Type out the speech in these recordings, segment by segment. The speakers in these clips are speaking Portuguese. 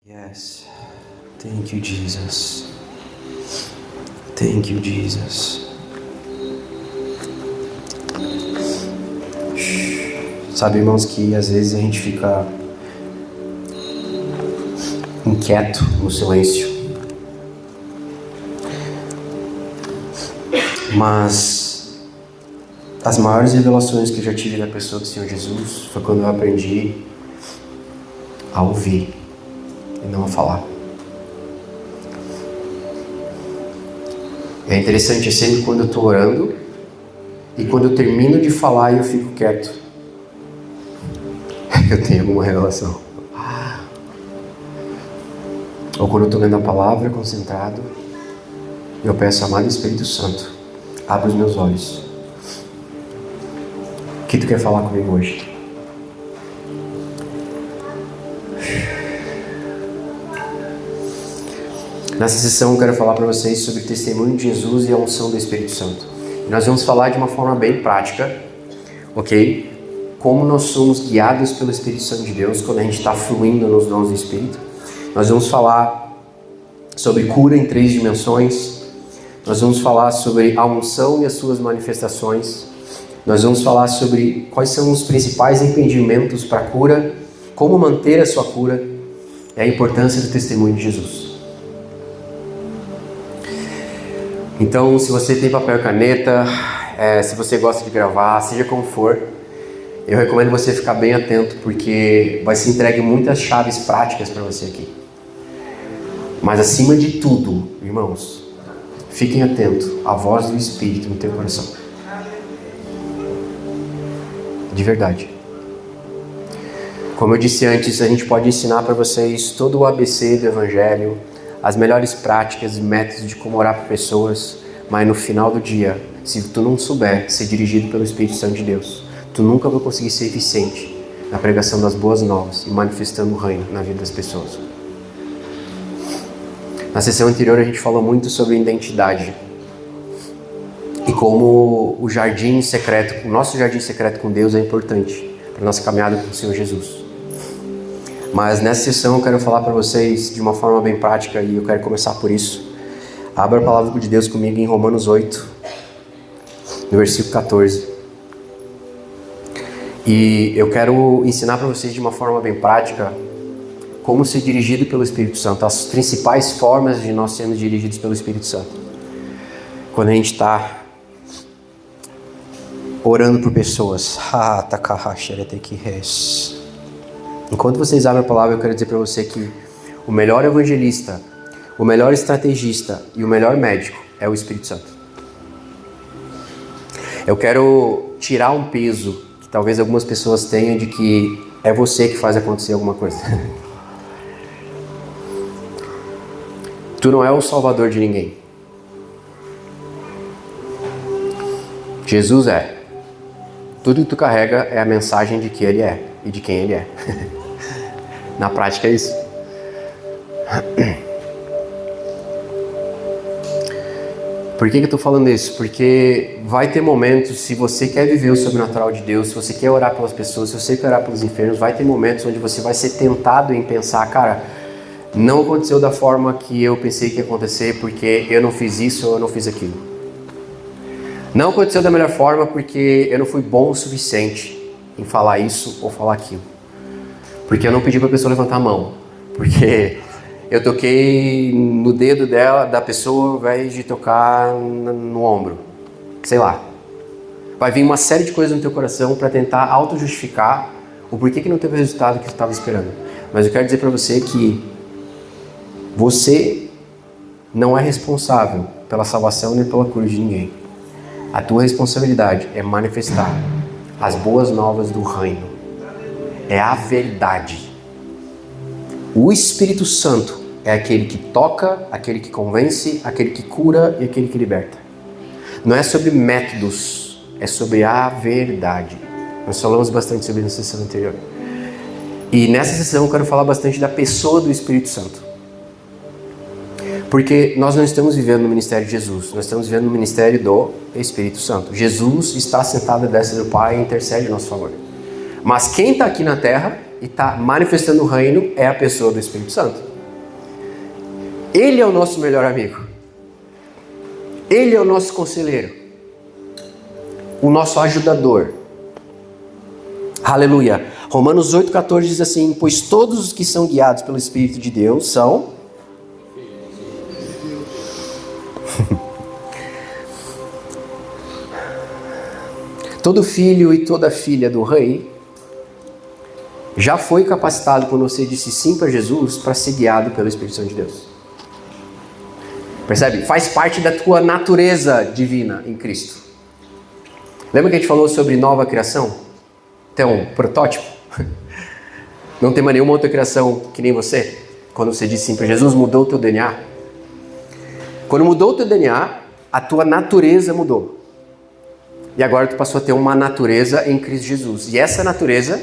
Yes. Thank you, Jesus. Thank you, Jesus. Sabe, irmãos, que às vezes a gente fica inquieto no silêncio. Mas as maiores revelações que eu já tive da pessoa do Senhor Jesus foi quando eu aprendi a ouvir e não a falar. É interessante, é sempre quando eu estou orando e quando eu termino de falar e eu fico quieto, eu tenho alguma revelação. Ou quando eu estou lendo a palavra concentrado, eu peço, amado Espírito Santo, abre os meus olhos. O que tu quer falar comigo hoje? Nessa sessão eu quero falar para vocês sobre o testemunho de Jesus e a unção do Espírito Santo. E nós vamos falar de uma forma bem prática, ok? Como nós somos guiados pelo Espírito Santo de Deus quando a gente está fluindo nos dons do Espírito. Nós vamos falar sobre cura em 3 dimensões. Nós vamos falar sobre a unção e as suas manifestações. Nós vamos falar sobre quais são os principais impedimentos para a cura, como manter a sua cura e a importância do testemunho de Jesus. Então, se você tem papel e caneta, se você gosta de gravar, seja como for, eu recomendo você ficar bem atento, porque vai ser entregue muitas chaves práticas para você aqui. Mas acima de tudo, irmãos, fiquem atentos à voz do Espírito no teu coração. De verdade. Como eu disse antes, a gente pode ensinar para vocês todo o ABC do Evangelho, as melhores práticas e métodos de como orar para pessoas, mas no final do dia, se tu não souber ser dirigido pelo Espírito Santo de Deus, tu nunca vai conseguir ser eficiente na pregação das boas novas e manifestando o reino na vida das pessoas. Na sessão anterior a gente falou muito sobre identidade e como o jardim secreto, o nosso jardim secreto com Deus é importante para a nossa caminhada com o Senhor Jesus. Mas nessa sessão eu quero falar para vocês de uma forma bem prática e eu quero começar por isso. Abra a palavra de Deus comigo em Romanos 8, no versículo 14. E eu quero ensinar para vocês de uma forma bem prática como ser dirigido pelo Espírito Santo, as principais formas de nós sermos dirigidos pelo Espírito Santo. Quando a gente está orando por pessoas. Enquanto vocês abrem a palavra, eu quero dizer para você que o melhor evangelista, o melhor estrategista e o melhor médico é o Espírito Santo. Eu quero tirar um peso que talvez algumas pessoas tenham de que é você que faz acontecer alguma coisa. Tu não é o salvador de ninguém. Jesus é. Tudo que tu carrega é a mensagem de que Ele é e de quem Ele é. Na prática é isso. Por que eu estou falando isso? Porque vai ter momentos, se você quer viver o sobrenatural de Deus, se você quer orar pelas pessoas, se você quer orar pelos enfermos, vai ter momentos onde você vai ser tentado em pensar, cara, não aconteceu da forma que eu pensei que ia acontecer porque eu não fiz isso ou eu não fiz aquilo. Não aconteceu da melhor forma porque eu não fui bom o suficiente em falar isso ou falar aquilo. Porque eu não pedi para a pessoa levantar a mão. Porque eu toquei no dedo dela, da pessoa, ao invés de tocar no ombro. Sei lá. Vai vir uma série de coisas no teu coração para tentar auto-justificar o porquê que não teve o resultado que tu estava esperando. Mas eu quero dizer para você que você não é responsável pela salvação nem pela cura de ninguém. A tua responsabilidade é manifestar as boas novas do reino. É a verdade. O Espírito Santo é aquele que toca, aquele que convence, aquele que cura e aquele que liberta. Não é sobre métodos, é sobre a verdade. Nós falamos bastante sobre isso na sessão anterior. E nessa sessão eu quero falar bastante da pessoa do Espírito Santo. Porque nós não estamos vivendo no ministério de Jesus, nós estamos vivendo no ministério do Espírito Santo. Jesus está sentado à destra do Pai e intercede em nosso favor. Mas quem está aqui na terra e está manifestando o reino é a pessoa do Espírito Santo. Ele é o nosso melhor amigo. Ele é o nosso conselheiro. O nosso ajudador. Aleluia. Romanos 8,14 diz assim: pois todos os que são guiados pelo Espírito de Deus são... Todo filho e toda filha do rei já foi capacitado, quando você disse sim para Jesus, para ser guiado pelo Espírito Santo de Deus. Percebe? Faz parte da tua natureza divina em Cristo. Lembra que a gente falou sobre nova criação? Então, protótipo. Não tem mais nenhuma outra criação que nem você. Quando você disse sim para Jesus, mudou o teu DNA. Quando mudou o teu DNA, a tua natureza mudou. E agora tu passou a ter uma natureza em Cristo Jesus. E essa natureza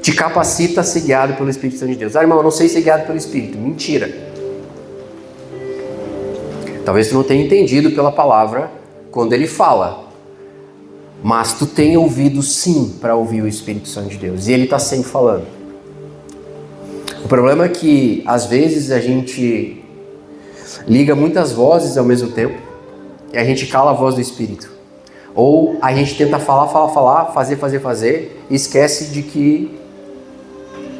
te capacita a ser guiado pelo Espírito Santo de Deus. Ah, irmão, eu não sei ser guiado pelo Espírito. Mentira. Talvez tu não tenha entendido pela palavra quando ele fala. Mas tu tem ouvido sim para ouvir o Espírito Santo de Deus. E ele está sempre falando. O problema é que às vezes a gente liga muitas vozes ao mesmo tempo e a gente cala a voz do Espírito. Ou a gente tenta falar, fazer e esquece de que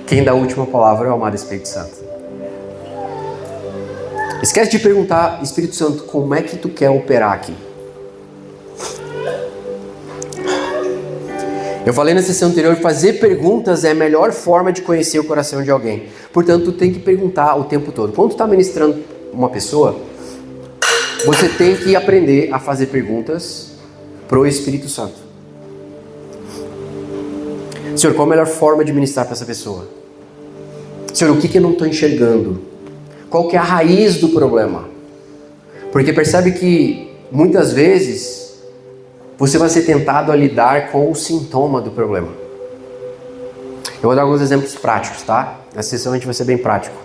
quem dá a última palavra é o amado Espírito Santo. Esquece de perguntar: Espírito Santo, como é que tu quer operar aqui? Eu falei na sessão anterior, fazer perguntas é a melhor forma de conhecer o coração de alguém. Portanto, tu tem que perguntar o tempo todo. Quando tu está ministrando uma pessoa, você tem que aprender a fazer perguntas pro Espírito Santo. Senhor, qual a melhor forma de ministrar para essa pessoa? Senhor, o que eu não estou enxergando? Qual que é a raiz do problema? Porque percebe que muitas vezes você vai ser tentado a lidar com o sintoma do problema. Eu vou dar alguns exemplos práticos, tá? Nessa sessão a gente vai ser bem prático.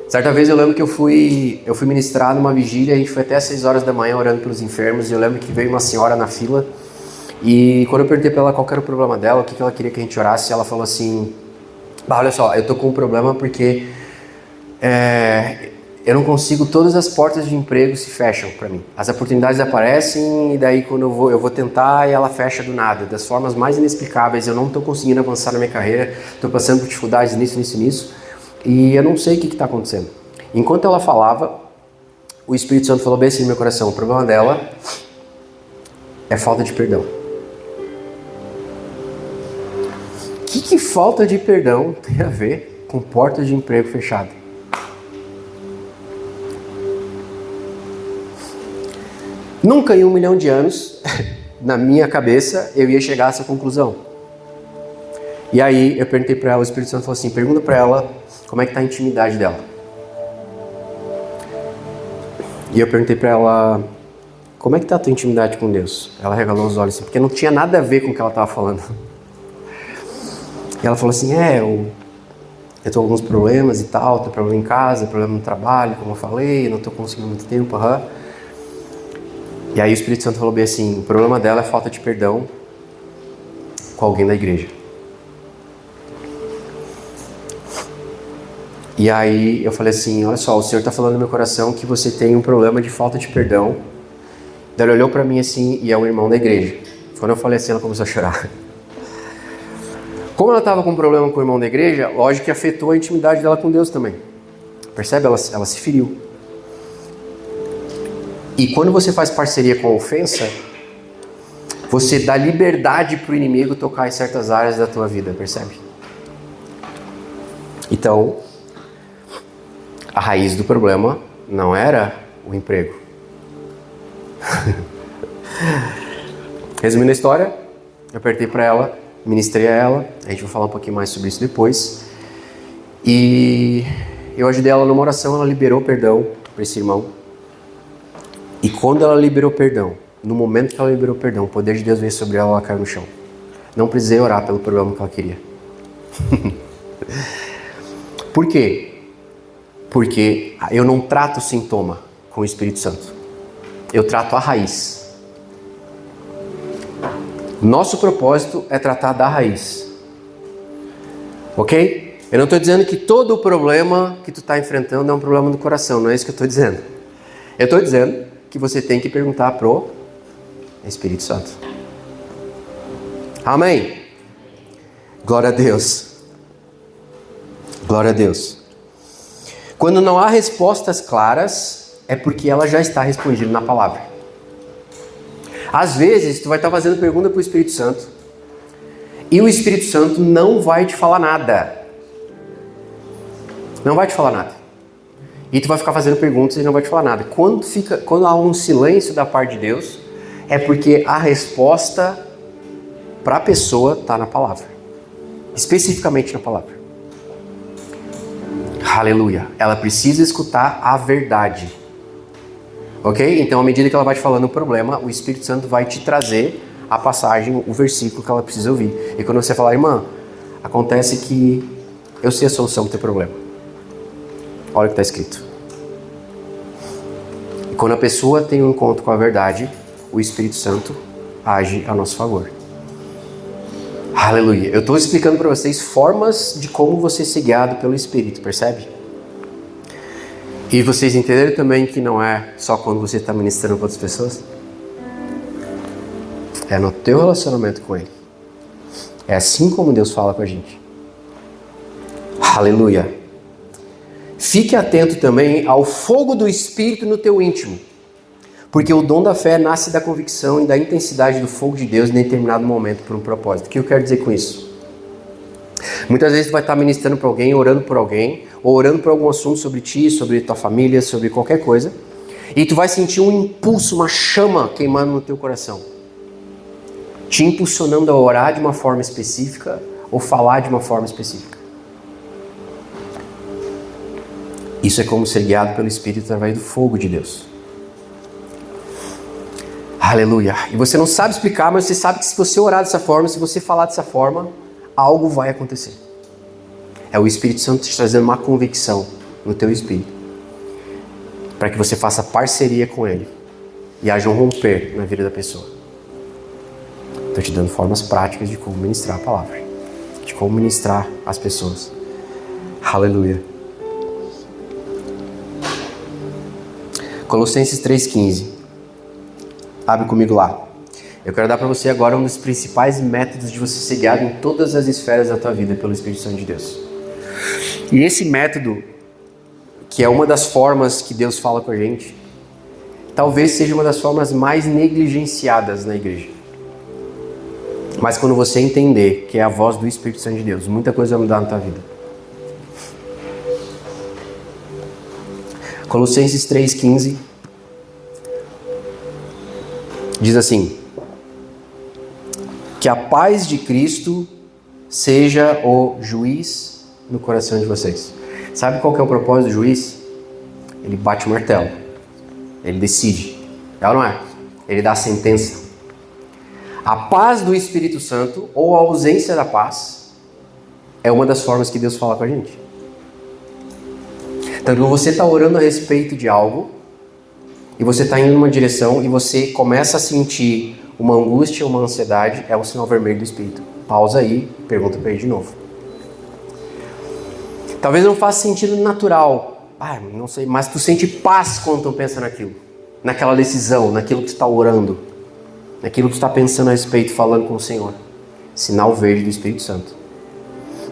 Certa vez eu lembro que eu fui ministrar numa vigília, a gente foi até às 6 horas da manhã orando pelos enfermos, e eu lembro que veio uma senhora na fila, e quando eu perguntei pra ela qual era o problema dela, o que ela queria que a gente orasse, ela falou assim: olha só, eu tô com um problema porque eu não consigo, todas as portas de emprego se fecham para mim. As oportunidades aparecem e daí quando eu vou tentar e ela fecha do nada, das formas mais inexplicáveis. Eu não estou conseguindo avançar na minha carreira, estou passando por dificuldades nisso e eu não sei o que está acontecendo. Enquanto ela falava, o Espírito Santo falou bem assim no meu coração: o problema dela é falta de perdão. O que falta de perdão tem a ver com portas de emprego fechadas? Nunca em 1 milhão de anos, na minha cabeça, eu ia chegar a essa conclusão. E aí eu perguntei para ela, o Espírito Santo falou assim: pergunta para ela como é que está a intimidade dela. E eu perguntei para ela: como é que está a tua intimidade com Deus? Ela regalou os olhos assim, porque não tinha nada a ver com o que ela estava falando. E ela falou assim: eu estou com alguns problemas e tal, tenho problema em casa, problema no trabalho, como eu falei, não estou conseguindo muito tempo, E aí o Espírito Santo falou bem assim: o problema dela é falta de perdão com alguém da igreja. E aí eu falei assim: olha só, o Senhor está falando no meu coração que você tem um problema de falta de perdão. Daí ele olhou para mim assim, e é um irmão da igreja. Quando eu falei assim, ela começou a chorar. Como ela estava com um problema com o irmão da igreja, lógico que afetou a intimidade dela com Deus também. Percebe? Ela se feriu. E quando você faz parceria com a ofensa, você dá liberdade para o inimigo tocar em certas áreas da tua vida, percebe? Então, a raiz do problema não era o emprego. Resumindo a história, eu apertei para ela, ministrei a ela, a gente vai falar um pouquinho mais sobre isso depois. E eu ajudei ela numa oração, ela liberou perdão para esse irmão. E quando ela liberou perdão, no momento que ela liberou perdão, o poder de Deus veio sobre ela, ela caiu no chão. Não precisei orar pelo problema que ela queria. Por quê? Porque eu não trato o sintoma com o Espírito Santo. Eu trato a raiz. Nosso propósito é tratar da raiz. Ok? Eu não estou dizendo que todo o problema que tu está enfrentando é um problema do coração, não é isso que eu estou dizendo. Eu estou dizendo que você tem que perguntar pro Espírito Santo. Amém? Glória a Deus. Glória a Deus. Quando não há respostas claras, é porque ela já está respondida na palavra. Às vezes, tu vai estar fazendo pergunta para o Espírito Santo e o Espírito Santo não vai te falar nada. Não vai te falar nada. E tu vai ficar fazendo perguntas e não vai te falar nada. Quando há um silêncio da parte de Deus, é porque a resposta para a pessoa está na palavra. Especificamente na palavra. Aleluia. Ela precisa escutar a verdade. Ok? Então, à medida que ela vai te falando o problema, o Espírito Santo vai te trazer a passagem, o versículo que ela precisa ouvir. E quando você falar, irmã, acontece que eu sei a solução do teu problema. Olha o que está escrito. E quando a pessoa tem um encontro com a verdade, o Espírito Santo age a nosso favor. Aleluia. Eu estou explicando para vocês formas de como você ser guiado pelo Espírito, percebe? E vocês entenderam também que não é só quando você está ministrando para outras pessoas? É no teu relacionamento com Ele. É assim como Deus fala com a gente. Aleluia. Fique atento também ao fogo do Espírito no teu íntimo, porque o dom da fé nasce da convicção e da intensidade do fogo de Deus em determinado momento por um propósito. O que eu quero dizer com isso? Muitas vezes tu vai estar ministrando para alguém, orando por alguém, ou orando por algum assunto sobre ti, sobre tua família, sobre qualquer coisa, e tu vai sentir um impulso, uma chama queimando no teu coração, te impulsionando a orar de uma forma específica ou falar de uma forma específica. Isso é como ser guiado pelo Espírito através do fogo de Deus. Aleluia. E você não sabe explicar, mas você sabe que se você orar dessa forma, se você falar dessa forma, algo vai acontecer. É o Espírito Santo te trazendo uma convicção no teu espírito, para que você faça parceria com Ele e haja um romper na vida da pessoa. Estou te dando formas práticas de como ministrar a palavra, de como ministrar as pessoas. Aleluia. Colossenses 3,15. Abre comigo lá. Eu quero dar para você agora um dos principais métodos de você ser guiado em todas as esferas da tua vida pelo Espírito Santo de Deus. E esse método, que é uma das formas que Deus fala com a gente, talvez seja uma das formas mais negligenciadas na igreja. Mas quando você entender que é a voz do Espírito Santo de Deus, muita coisa vai mudar na tua vida. Colossenses 3,15 diz assim: que a paz de Cristo seja o juiz no coração de vocês. Sabe qual que é o propósito do juiz? Ele bate o martelo, ele decide, é ou não é? Ele dá a sentença. A paz do Espírito Santo, ou a ausência da paz, é uma das formas que Deus fala com a gente. Então, quando você está orando a respeito de algo, e você está indo numa direção, e você começa a sentir uma angústia, uma ansiedade, é um sinal vermelho do Espírito. Pausa aí, pergunta para ele de novo. Talvez não faça sentido natural, não sei, mas tu sente paz quando tu pensa naquilo, naquela decisão, naquilo que tu está orando, naquilo que tu está pensando a respeito, falando com o Senhor. Sinal verde do Espírito Santo.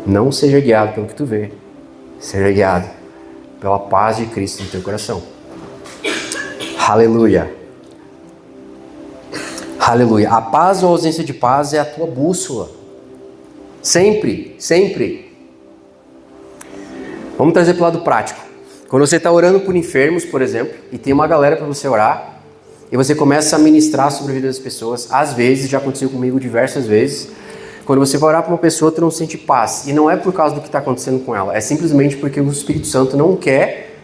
Não seja guiado pelo que tu vê, seja guiado pela paz de Cristo no teu coração. Aleluia. Aleluia. A paz ou a ausência de paz é a tua bússola. Sempre, sempre. Vamos trazer para o lado prático. Quando você está orando por enfermos, por exemplo, e tem uma galera para você orar, e você começa a ministrar sobre a vida das pessoas, às vezes, já aconteceu comigo diversas vezes, quando você vai orar para uma pessoa, tu não sente paz. E não é por causa do que está acontecendo com ela. É simplesmente porque o Espírito Santo não quer,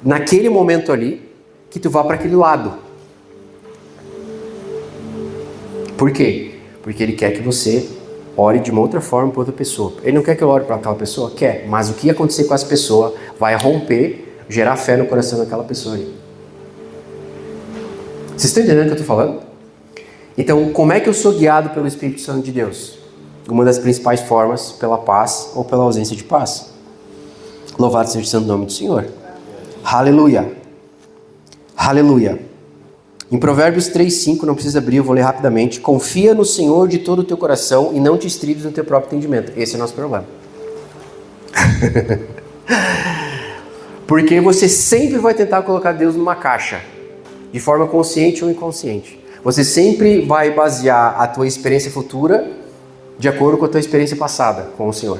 naquele momento ali, que tu vá para aquele lado. Por quê? Porque Ele quer que você ore de uma outra forma para outra pessoa. Ele não quer que eu ore para aquela pessoa? Quer. Mas o que acontecer com essa pessoa vai romper, gerar fé no coração daquela pessoa ali. Vocês estão entendendo o que eu estou falando? Então, como é que eu sou guiado pelo Espírito Santo de Deus? uma das principais formas pela paz ou pela ausência de paz. Louvado seja o santo nome do Senhor. Aleluia. Aleluia. Em Provérbios 3:5, não precisa abrir, eu vou ler rapidamente. Confia no Senhor de todo o teu coração e não te estribes no teu próprio entendimento. Esse é o nosso problema. Porque você sempre vai tentar colocar Deus numa caixa, de forma consciente ou inconsciente. Você sempre vai basear a tua experiência futura de acordo com a tua experiência passada com o Senhor.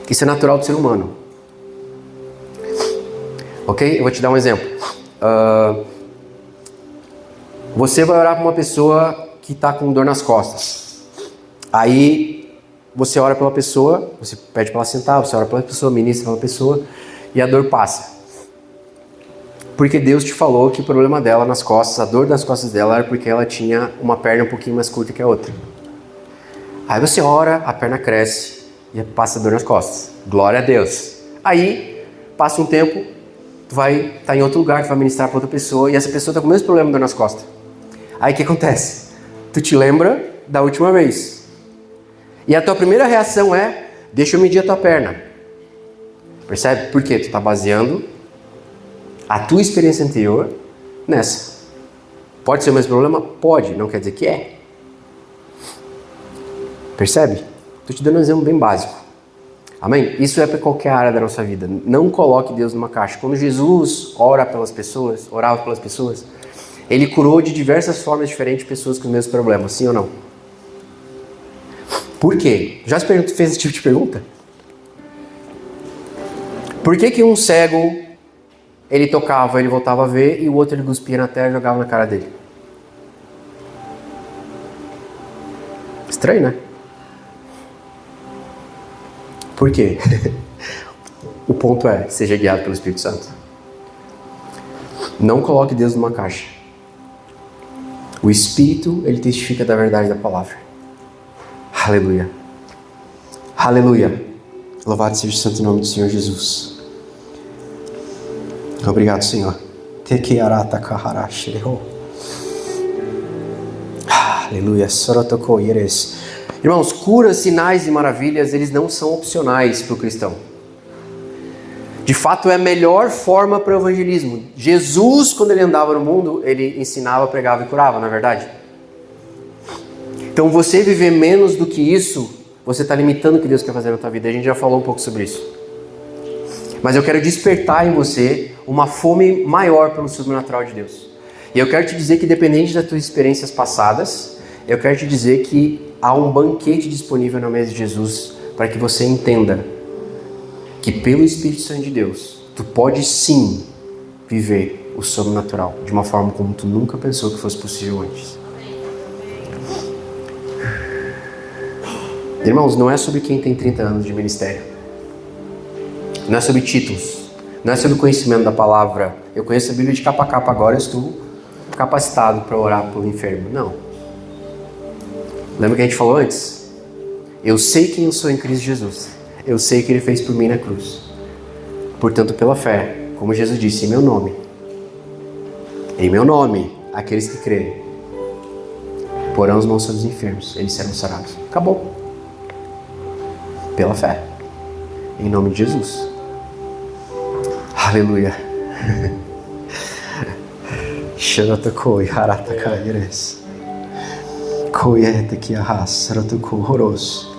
Isso é natural do ser humano. Ok? Eu vou te dar um exemplo. Você vai orar para uma pessoa que está com dor nas costas. Aí você ora pela pessoa, você pede para ela sentar, você ora pela pessoa, ministra pela pessoa e a dor passa. Porque Deus te falou que o problema dela nas costas, a dor nas costas dela era porque ela tinha uma perna um pouquinho mais curta que a outra. Aí você ora, a perna cresce e passa a dor nas costas. Glória a Deus. Aí passa um tempo, tu vai estar em outro lugar, tu vai ministrar para outra pessoa e essa pessoa está com o mesmo problema de dor nas costas. Aí o que acontece? Tu te lembra da última vez. E a tua primeira reação é, deixa eu medir a tua perna. Percebe? Por quê? Tu está baseando a tua experiência anterior nessa. Pode ser o mesmo problema? Pode, não quer dizer que é. Percebe? Estou te dando um exemplo bem básico. Amém? Isso é para qualquer área da nossa vida. Não coloque Deus numa caixa. Quando Jesus orava pelas pessoas, ele curou de diversas formas diferentes pessoas com os mesmos problemas, sim ou não? Por quê? Já fez esse tipo de pergunta? Por que um cego, ele tocava, ele voltava a ver, e o outro ele cuspia na terra e jogava na cara dele? Estranho, né? Por quê? O ponto é, seja guiado pelo Espírito Santo. Não coloque Deus numa caixa. O Espírito, ele testifica da verdade da palavra. Aleluia. Aleluia. Louvado seja o santo nome do Senhor Jesus. Obrigado, Senhor. Aleluia. Irmãos, curas, sinais e maravilhas, eles não são opcionais para o cristão. De fato, é a melhor forma para o evangelismo. Jesus, quando ele andava no mundo, ele ensinava, pregava e curava, não é verdade? Então, você viver menos do que isso, você está limitando o que Deus quer fazer na tua vida. A gente já falou um pouco sobre isso. Mas eu quero despertar em você uma fome maior pelo sobrenatural de Deus. E eu quero te dizer que, independente das tuas experiências passadas, eu quero te dizer que há um banquete disponível na mesa de Jesus para que você entenda que pelo Espírito Santo de Deus, tu pode sim viver o sobrenatural de uma forma como tu nunca pensou que fosse possível antes. Irmãos, não é sobre quem tem 30 anos de ministério. Não é sobre títulos. Não é sobre o conhecimento da palavra. Eu conheço a Bíblia de capa a capa agora, eu estou capacitado para orar pelo enfermo. Não. Lembra que a gente falou antes? Eu sei quem eu sou em Cristo Jesus. Eu sei o que Ele fez por mim na cruz. Portanto, pela fé, como Jesus disse, em meu nome, aqueles que crerem, porão as mãos sobre os enfermos, eles serão sarados. Acabou. Pela fé. Em nome de Jesus. Aleluia. Sharatakoi haratakaires. Koyete que arras, saratuko horroroso.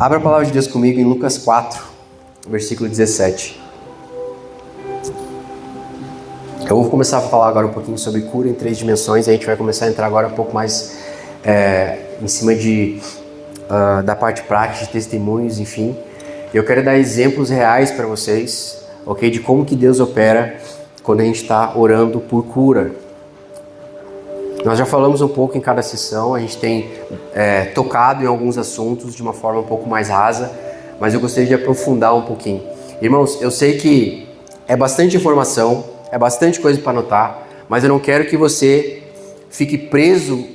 Abra a palavra de Deus comigo em Lucas 4, versículo 17. Eu vou começar a falar agora um pouquinho sobre cura em 3 dimensões. E a gente vai começar a entrar agora um pouco mais em cima da parte prática, de testemunhos, enfim. Eu quero dar exemplos reais para vocês, ok? De como que Deus opera quando a gente está orando por cura. Nós já falamos um pouco em cada sessão, a gente tem tocado em alguns assuntos de uma forma um pouco mais rasa, mas eu gostaria de aprofundar um pouquinho. Irmãos, eu sei que é bastante informação, é bastante coisa para anotar, mas eu não quero que você fique preso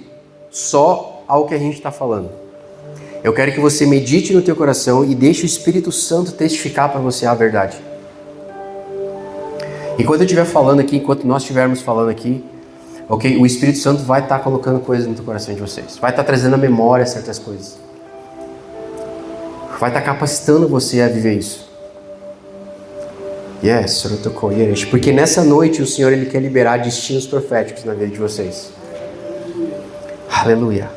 só ao que a gente está falando. Eu quero que você medite no teu coração e deixe o Espírito Santo testificar para você a verdade. Enquanto eu estiver falando aqui, enquanto nós estivermos falando aqui, Ok? O Espírito Santo vai estar colocando coisas no teu coração de vocês. Vai estar trazendo à memória certas coisas. Vai estar capacitando você a viver isso. Yes, porque nessa noite o Senhor ele quer liberar destinos proféticos na vida de vocês. Aleluia.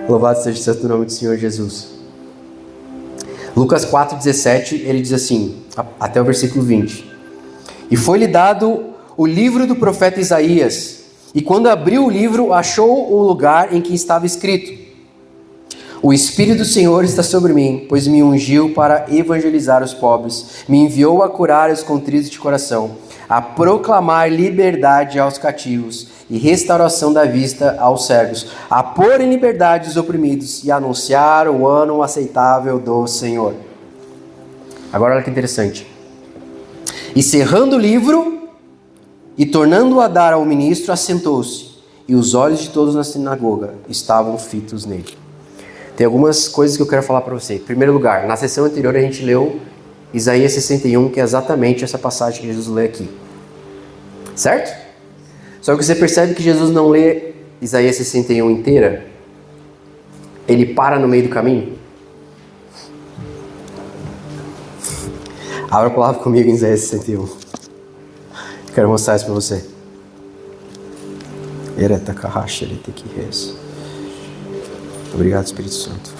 Louvado seja o santo nome do Senhor Jesus. Lucas 4,17, ele diz assim, até o versículo 20. E foi-lhe dado o livro do profeta Isaías, e quando abriu o livro, achou o lugar em que estava escrito: O Espírito do Senhor está sobre mim, pois me ungiu para evangelizar os pobres, me enviou a curar os contritos de coração, a proclamar liberdade aos cativos e restauração da vista aos cegos, a pôr em liberdade os oprimidos e anunciar o ano aceitável do Senhor. Agora olha que interessante. E cerrando o livro e tornando-o a dar ao ministro, assentou-se, e os olhos de todos na sinagoga estavam fitos nele. Tem algumas coisas que eu quero falar para você. Em primeiro lugar, na sessão anterior a gente leu Isaías 61, que é exatamente essa passagem que Jesus lê aqui. Certo? Só que você percebe que Jesus não lê Isaías 61 inteira? Ele para no meio do caminho? Abra a palavra comigo em Isaías 61. Quero mostrar isso para você. Obrigado, Espírito Santo.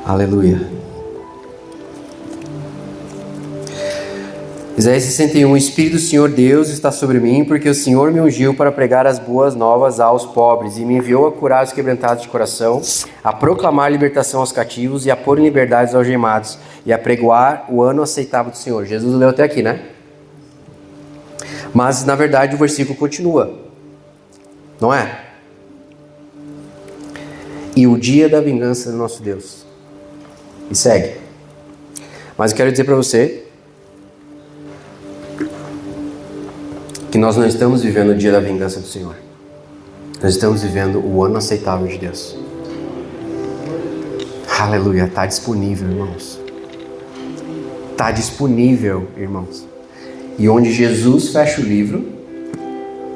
Aleluia. Isaías 61. O Espírito do Senhor Deus está sobre mim, porque o Senhor me ungiu para pregar as boas novas aos pobres e me enviou a curar os quebrantados de coração, a proclamar libertação aos cativos e a pôr em liberdade os algemados e a pregoar o ano aceitável do Senhor. Jesus leu até aqui, né? Mas, na verdade, o versículo continua. Não é? E o dia da vingança do nosso Deus. E segue. Mas eu quero dizer para você que nós não estamos vivendo o dia da vingança do Senhor. Nós estamos vivendo o ano aceitável de Deus. Aleluia. Está disponível, irmãos. Está disponível, irmãos. E onde Jesus fecha o livro,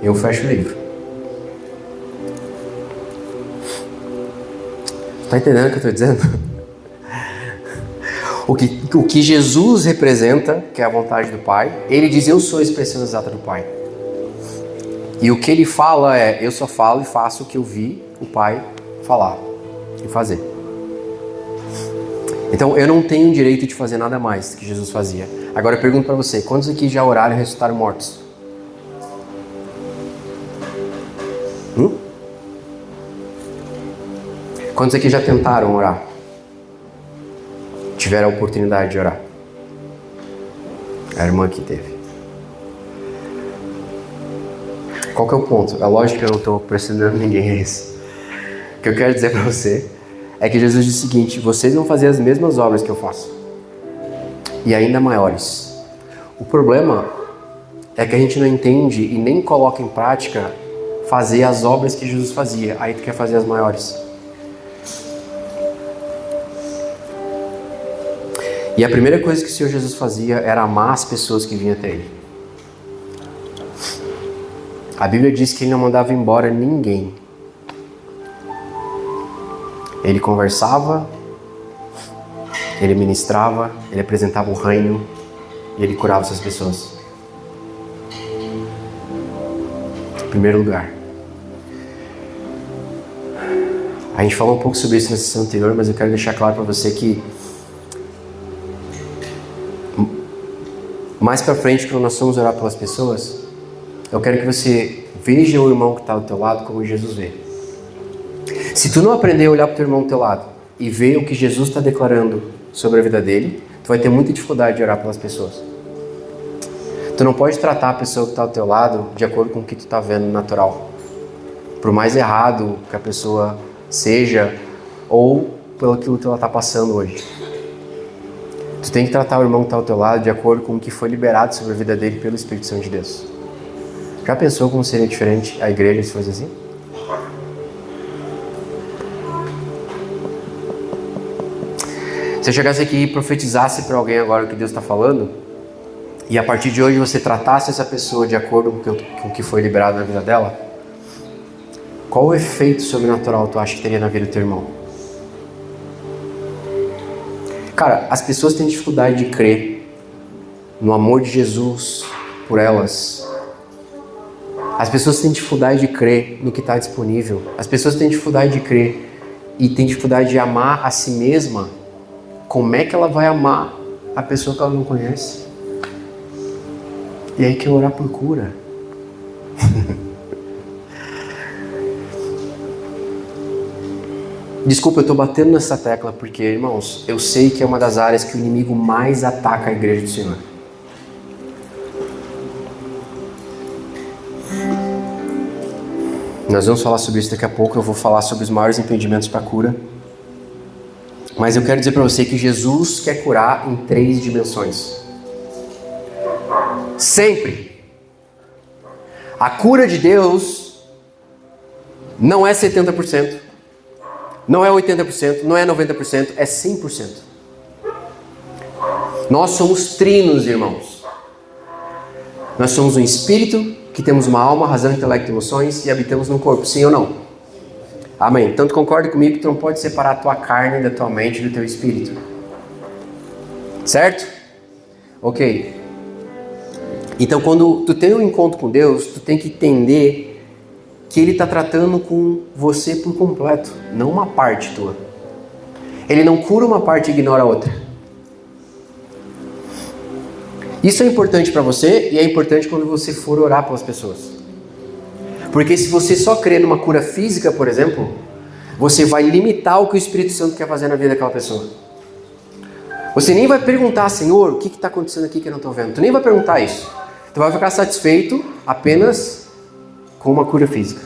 eu fecho o livro. Está entendendo o que eu estou dizendo? O que Jesus representa, que é a vontade do Pai, ele diz: eu sou a expressão exata do Pai. E o que ele fala é: eu só falo e faço o que eu vi o Pai falar e fazer. Então eu não tenho direito de fazer nada mais que Jesus fazia. Agora eu pergunto para você: quantos aqui já oraram e ressuscitaram mortos? Quantos aqui já tentaram orar? Tiveram a oportunidade de orar? A irmã aqui teve. Qual que é o ponto? É lógico que eu não estou pressionando ninguém a isso. O que eu quero dizer para você é que Jesus diz o seguinte: vocês vão fazer as mesmas obras que eu faço. E ainda maiores. O problema é que a gente não entende e nem coloca em prática fazer as obras que Jesus fazia. Aí tu quer fazer as maiores. E a primeira coisa que o Senhor Jesus fazia era amar as pessoas que vinham até Ele. A Bíblia diz que Ele não mandava embora ninguém. Ele conversava, Ele ministrava, Ele apresentava o reino e Ele curava essas pessoas. Em primeiro lugar. A gente falou um pouco sobre isso na sessão anterior, mas eu quero deixar claro para você que mais para frente, quando nós formos orar pelas pessoas, eu quero que você veja o irmão que está do teu lado como Jesus vê. Se tu não aprender a olhar para o teu irmão do teu lado e ver o que Jesus está declarando sobre a vida dele, tu vai ter muita dificuldade de orar pelas pessoas. Tu não pode tratar a pessoa que está do teu lado de acordo com o que tu está vendo natural. Por mais errado que a pessoa seja ou pelo aquilo que ela está passando hoje. Tu tem que tratar o irmão que está ao teu lado de acordo com o que foi liberado sobre a vida dele pelo Espírito Santo de Deus. Já pensou como seria diferente a igreja se fosse assim? Se eu chegasse aqui e profetizasse para alguém agora o que Deus está falando, e a partir de hoje você tratasse essa pessoa de acordo com o que foi liberado na vida dela, qual o efeito sobrenatural tu acha que teria na vida do teu irmão? Cara, as pessoas têm dificuldade de crer no amor de Jesus por elas. As pessoas têm dificuldade de crer no que está disponível. As pessoas têm dificuldade de crer e têm dificuldade de amar a si mesma. Como é que ela vai amar a pessoa que ela não conhece? E aí quer orar por cura. Desculpa, eu estou batendo nessa tecla porque, irmãos, eu sei que é uma das áreas que o inimigo mais ataca a igreja do Senhor. Nós vamos falar sobre isso daqui a pouco. Eu vou falar sobre os maiores impedimentos para a cura. Mas eu quero dizer para você que Jesus quer curar em 3 dimensões. Sempre. A cura de Deus não é 70%, não é 80%, não é 90%, é 100%. Nós somos trinos, irmãos. Nós somos um espírito que temos uma alma, razão, intelecto e emoções e habitamos num corpo, sim ou não? Amém. Então tu concorda comigo que tu não pode separar a tua carne da tua mente e do teu espírito. Certo? Ok. Então quando tu tem um encontro com Deus, tu tem que entender que Ele está tratando com você por completo, não uma parte tua. Ele não cura uma parte e ignora a outra. Isso é importante para você e é importante quando você for orar pelas pessoas. Porque se você só crê numa cura física, por exemplo, você vai limitar o que o Espírito Santo quer fazer na vida daquela pessoa. Você nem vai perguntar, Senhor, o que está acontecendo aqui que eu não estou vendo? Tu nem vai perguntar isso. Tu vai ficar satisfeito apenas com uma cura física.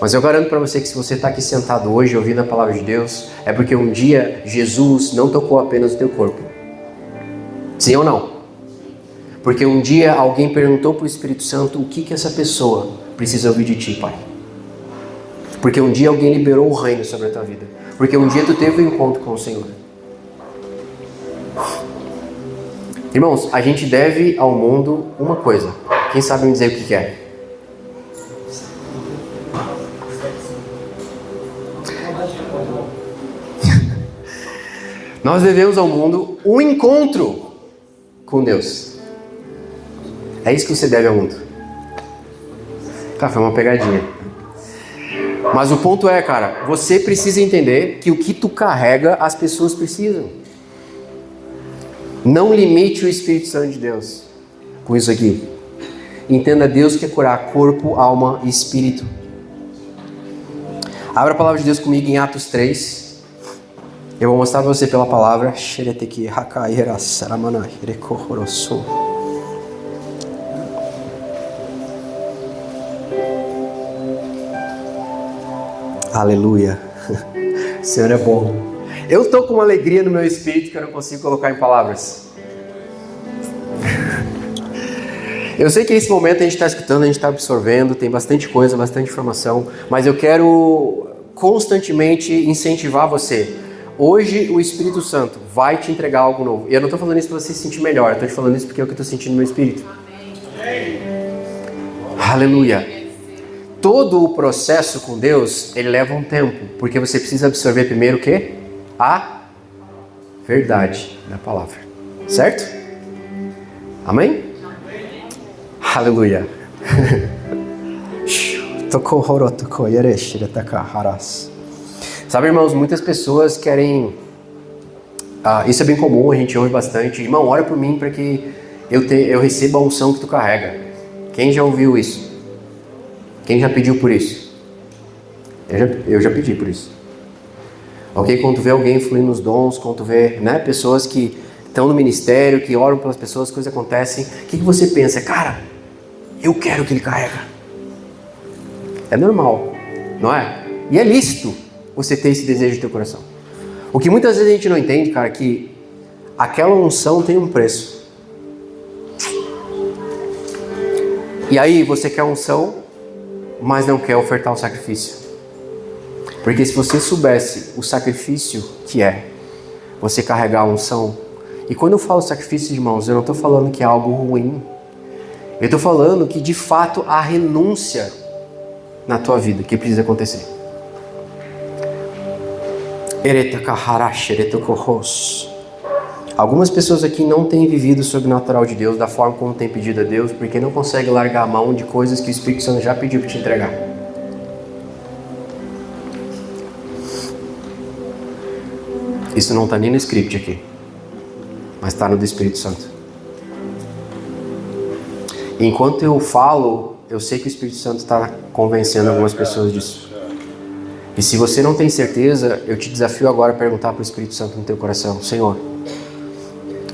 Mas eu garanto para você que se você está aqui sentado hoje ouvindo a palavra de Deus, é porque um dia Jesus não tocou apenas o teu corpo. Sim ou não? Porque um dia alguém perguntou para o Espírito Santo o que essa pessoa precisa ouvir de ti, Pai. Porque um dia alguém liberou o reino sobre a tua vida. Porque um dia tu teve um encontro com o Senhor. Irmãos, a gente deve ao mundo uma coisa. Quem sabe me dizer o que é? Nós devemos ao mundo um encontro com Deus. É isso que você deve ao mundo. Cara, foi uma pegadinha. Mas o ponto é, cara, você precisa entender que o que tu carrega, as pessoas precisam. Não limite o Espírito Santo de Deus com isso aqui. Entenda, Deus quer curar corpo, alma e espírito. Abra a palavra de Deus comigo em Atos 3. Eu vou mostrar para você pela palavra. Aleluia. O Senhor é bom. Eu estou com uma alegria no meu espírito que eu não consigo colocar em palavras. Eu sei que nesse momento a gente está escutando, a gente está absorvendo, tem bastante coisa, bastante informação, mas eu quero constantemente incentivar você. Hoje o Espírito Santo vai te entregar algo novo. E eu não estou falando isso para você se sentir melhor, eu estou te falando isso porque é o que eu estou sentindo no meu espírito. Amém. Aleluia. Todo o processo com Deus, ele leva um tempo, porque você precisa absorver primeiro o quê? A verdade da palavra. Certo? Amém? Aleluia. Sabe, irmãos, muitas pessoas querem... isso é bem comum, a gente ouve bastante. Irmão, ora por mim para que eu receba a unção que tu carrega. Quem já ouviu isso? Quem já pediu por isso? Eu já pedi por isso. Ok? Quando tu vê alguém fluindo nos dons, quando tu vê, né, pessoas que estão no ministério, que oram pelas pessoas, coisas acontecem, o que você pensa? Cara, eu quero o que ele carrega. É normal, não é? E é lícito você ter esse desejo no teu coração. O que muitas vezes a gente não entende, cara, é que aquela unção tem um preço. E aí você quer unção, mas não quer ofertar o sacrifício. Porque se você soubesse o sacrifício que é você carregar a unção, e quando eu falo sacrifício, irmãos, eu não estou falando que é algo ruim. Eu estou falando que de fato há renúncia na tua vida que precisa acontecer. Algumas pessoas aqui não têm vivido o sobrenatural de Deus da forma como tem pedido a Deus, porque não consegue largar a mão de coisas que o Espírito Santo já pediu para te entregar. Isso não está nem no script aqui, mas está no do Espírito Santo. E enquanto eu falo, eu sei que o Espírito Santo está convencendo algumas pessoas disso. E se você não tem certeza, eu te desafio agora a perguntar para o Espírito Santo no teu coração: Senhor,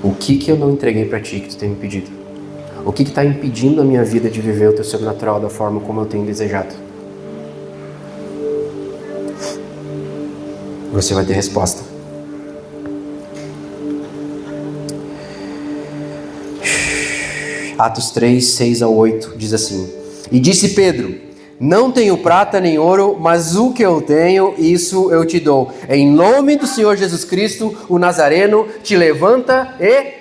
o que eu não entreguei para ti que tu tem me pedido? O que está impedindo a minha vida de viver o teu sobrenatural da forma como eu tenho desejado? Você vai ter resposta. Atos 3, 6 a 8 diz assim: E disse Pedro: Não tenho prata nem ouro, mas o que eu tenho, isso eu te dou. Em nome do Senhor Jesus Cristo, o Nazareno, te levanta e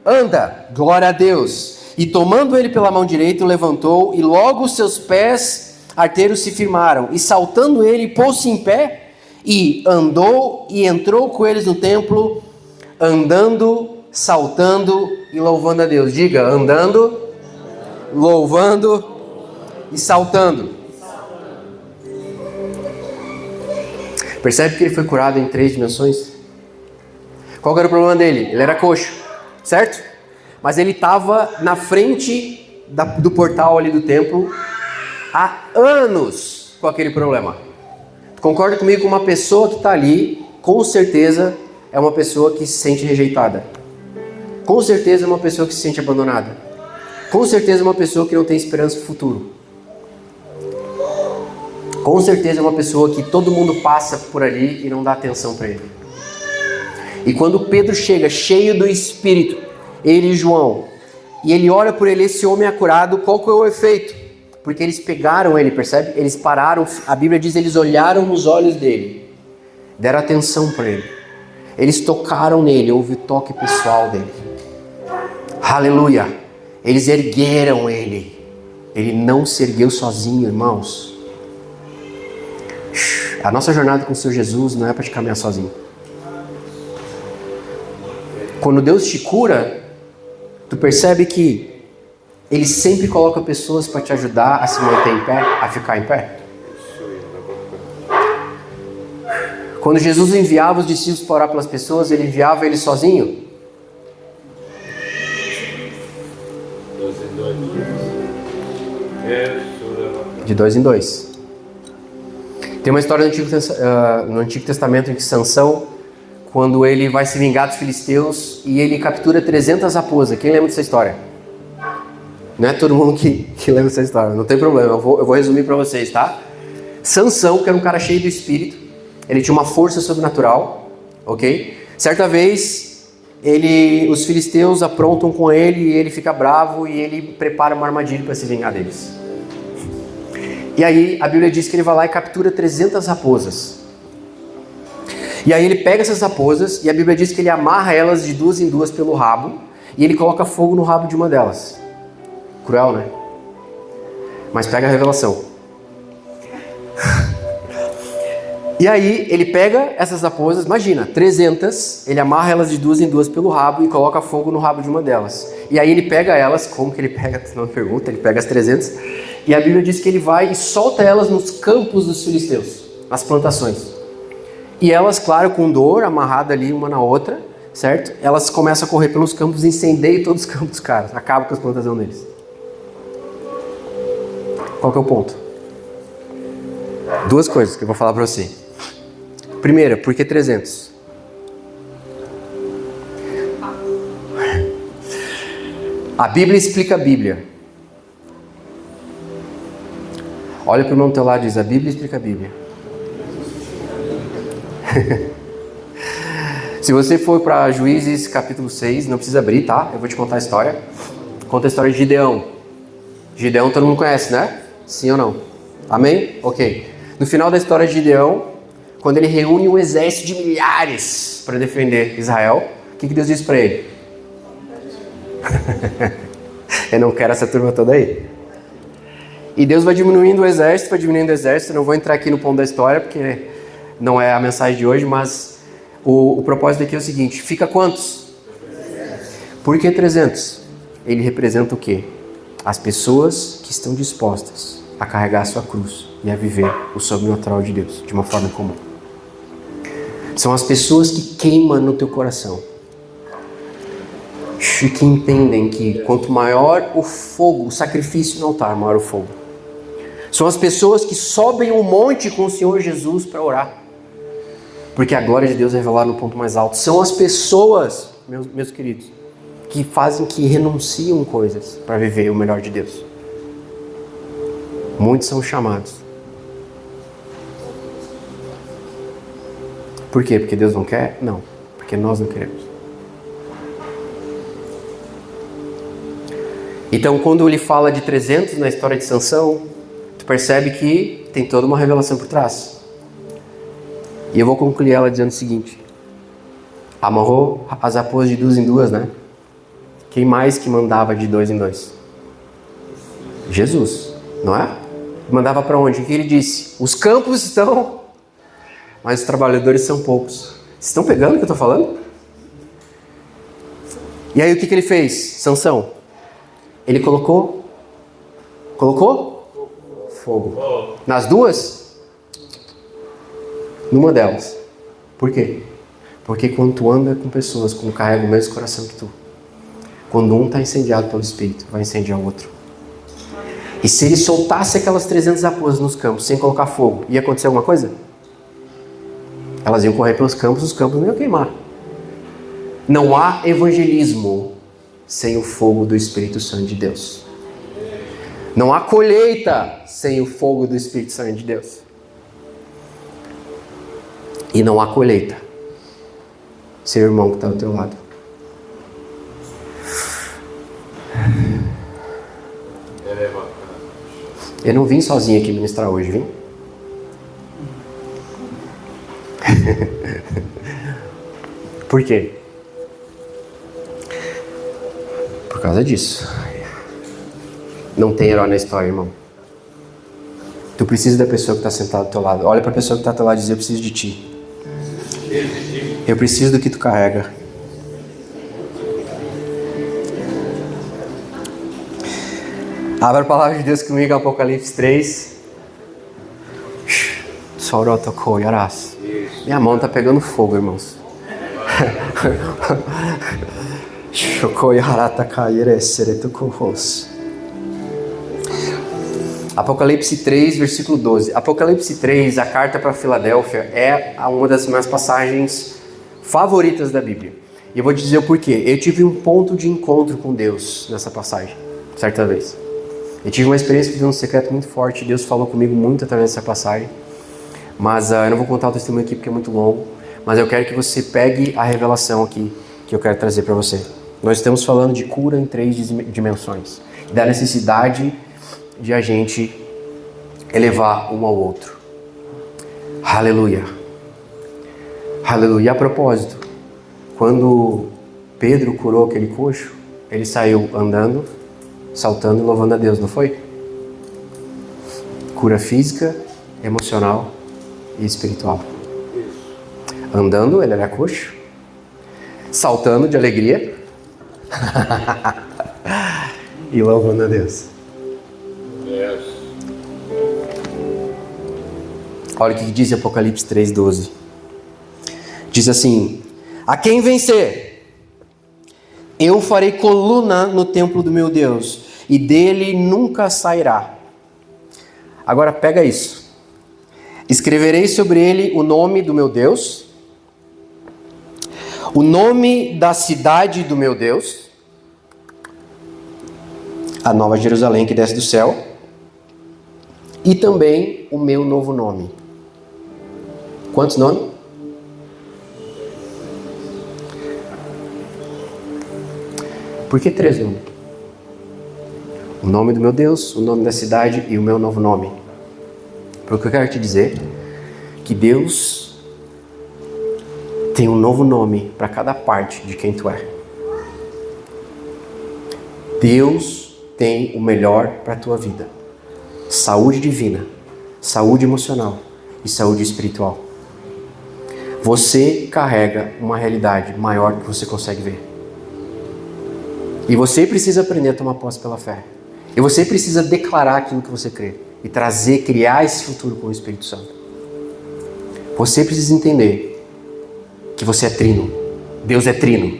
anda. Glória a Deus. E tomando ele pela mão direita, o levantou, e logo os seus pés arteiros se firmaram. E saltando ele, pôs-se em pé, e andou, e entrou com eles no templo, andando, saltando e louvando a Deus. Diga: andando, louvando e saltando. Percebe que ele foi curado em 3 dimensões? Qual era o problema dele? Ele era coxo, certo? Mas ele estava na frente do portal ali do templo há anos com aquele problema. Concorda comigo que uma pessoa que está ali, com certeza, é uma pessoa que se sente rejeitada. Com certeza é uma pessoa que se sente abandonada. Com certeza é uma pessoa que não tem esperança no futuro. Com certeza é uma pessoa que todo mundo passa por ali e não dá atenção para ele. E quando Pedro chega cheio do Espírito, ele e João, e ele olha por ele, esse homem é curado, qual que é o efeito? Porque eles pegaram ele, percebe? Eles pararam, a Bíblia diz, eles olharam nos olhos dele, deram atenção para ele. Eles tocaram nele, houve o toque pessoal dele. Aleluia! Eles ergueram ele. Ele não se ergueu sozinho, irmãos. A nossa jornada com o Senhor Jesus não é para te caminhar sozinho. Quando Deus te cura, tu percebe que Ele sempre coloca pessoas para te ajudar a se manter em pé, a ficar em pé. Quando Jesus enviava os discípulos para orar pelas pessoas, Ele enviava eles sozinho? De 2 em 2. Tem uma história no Antigo Testamento em que Sansão, quando ele vai se vingar dos filisteus e ele captura 300 raposas. Quem lembra dessa história? Não é todo mundo que lembra dessa história, não tem problema, eu vou resumir para vocês, tá? Sansão, que era um cara cheio do espírito, ele tinha uma força sobrenatural, ok? Certa vez, os filisteus aprontam com ele e ele fica bravo e ele prepara uma armadilha para se vingar deles. E aí a Bíblia diz que ele vai lá e captura 300 raposas. E aí ele pega essas raposas e a Bíblia diz que ele amarra elas de 2 em 2 pelo rabo e ele coloca fogo no rabo de uma delas. Cruel, né? Mas pega a revelação. E aí ele pega essas raposas, imagina, 300, ele amarra elas de 2 em 2 pelo rabo e coloca fogo no rabo de uma delas. E aí ele pega elas, como que ele pega? Não me pergunta, ele pega as 300 e a Bíblia diz que ele vai e solta elas nos campos dos filisteus, nas plantações. E elas, claro, com dor, amarrada ali uma na outra, certo? Elas começam a correr pelos campos, incendeiam todos os campos dos caras, acabam com as plantações deles. Qual que é o ponto? 2 coisas que eu vou falar para você. Primeira, por que 300? A Bíblia explica a Bíblia. Olha para o irmão do teu lado e diz: a Bíblia explica a Bíblia. Se você for para Juízes capítulo 6, não precisa abrir, tá? Eu vou te contar a história. Conta a história de Gideão. Gideão todo mundo conhece, né? Sim ou não? Amém? Ok. No final da história de Gideão, quando ele reúne um exército de milhares para defender Israel, o que Deus diz para ele? Eu não quero essa turma toda aí. E Deus vai diminuindo o exército, não vou entrar aqui no ponto da história, porque não é a mensagem de hoje, mas o propósito aqui é o seguinte: fica quantos? Por que 300? Ele representa o quê? As pessoas que estão dispostas a carregar a sua cruz e a viver o sobrenatural de Deus de uma forma comum. São as pessoas que queimam no teu coração e que entendem que quanto maior o fogo, o sacrifício no altar, maior o fogo. São as pessoas que sobem um monte com o Senhor Jesus para orar, porque a glória de Deus é revelada no ponto mais alto. São as pessoas, meus queridos, que fazem, que renunciam coisas para viver o melhor de Deus. Muitos são chamados. Por quê? Porque Deus não quer? Não, porque nós não queremos. Então, quando ele fala de 300 na história de Sansão, tu percebe que tem toda uma revelação por trás. E eu vou concluir ela dizendo o seguinte: amarrou as raposas de 2 em 2, né? Quem mais que mandava de 2 em 2? Jesus, não é? Mandava para onde? O que ele disse? Os campos estão, mas os trabalhadores são poucos. Vocês estão pegando o que eu estou falando? E aí o que ele fez? Sansão, ele colocou fogo. Nas duas? Numa delas. Por quê? Porque quando tu anda com pessoas que carregam o mesmo coração que tu, quando um está incendiado pelo Espírito, vai incendiar o outro. E se ele soltasse aquelas 300 raposas nos campos, sem colocar fogo, ia acontecer alguma coisa? Elas iam correr pelos campos, os campos não iam queimar. Não há evangelismo sem o fogo do Espírito Santo de Deus. Não há colheita sem o fogo do Espírito Santo de Deus. E não há colheita sem o irmão que está ao teu lado. Eu não vim sozinho aqui ministrar hoje, vim? Por quê? Por causa disso. Não tem herói na história, irmão. Tu precisa da pessoa que está sentada do teu lado. Olha para a pessoa que está do teu lado e diz: eu preciso de ti. Eu preciso do que tu carrega. Abra a palavra de Deus comigo, Apocalipse 3. Minha mão está pegando fogo, irmãos. Apocalipse 3, versículo 12. Apocalipse 3, a carta para Filadélfia, é uma das minhas passagens favoritas da Bíblia. E eu vou te dizer o porquê. Eu tive um ponto de encontro com Deus nessa passagem, certa vez. Eu tive uma experiência de um secreto muito forte. Deus falou comigo muito através dessa passagem. Mas eu não vou contar o testemunho aqui porque é muito longo. Mas eu quero que você pegue a revelação aqui que eu quero trazer para você. Nós estamos falando de cura em 3 dimensões. Da necessidade de a gente elevar um ao outro. Aleluia. Aleluia. E a propósito, quando Pedro curou aquele coxo, ele saiu andando, saltando e louvando a Deus, não foi? Cura física, emocional e espiritual. Andando, ele era coxo. Saltando de alegria. E louvando a Deus. Olha o que diz Apocalipse 3:12. Diz assim: a quem vencer, eu farei coluna no templo do meu Deus, e dele nunca sairá. Agora pega isso. Escreverei sobre ele o nome do meu Deus, o nome da cidade do meu Deus, a nova Jerusalém que desce do céu, e também o meu novo nome. Quantos nomes? Por que 3 nomes? O nome do meu Deus, o nome da cidade e o meu novo nome. Porque eu quero te dizer que Deus tem um novo nome para cada parte de quem tu é. Deus tem o melhor para a tua vida. Saúde divina, saúde emocional e saúde espiritual. Você carrega uma realidade maior do que você consegue ver. E você precisa aprender a tomar posse pela fé. E você precisa declarar aquilo que você crê. E criar esse futuro com o Espírito Santo. Você precisa entender que você é trino. Deus é trino.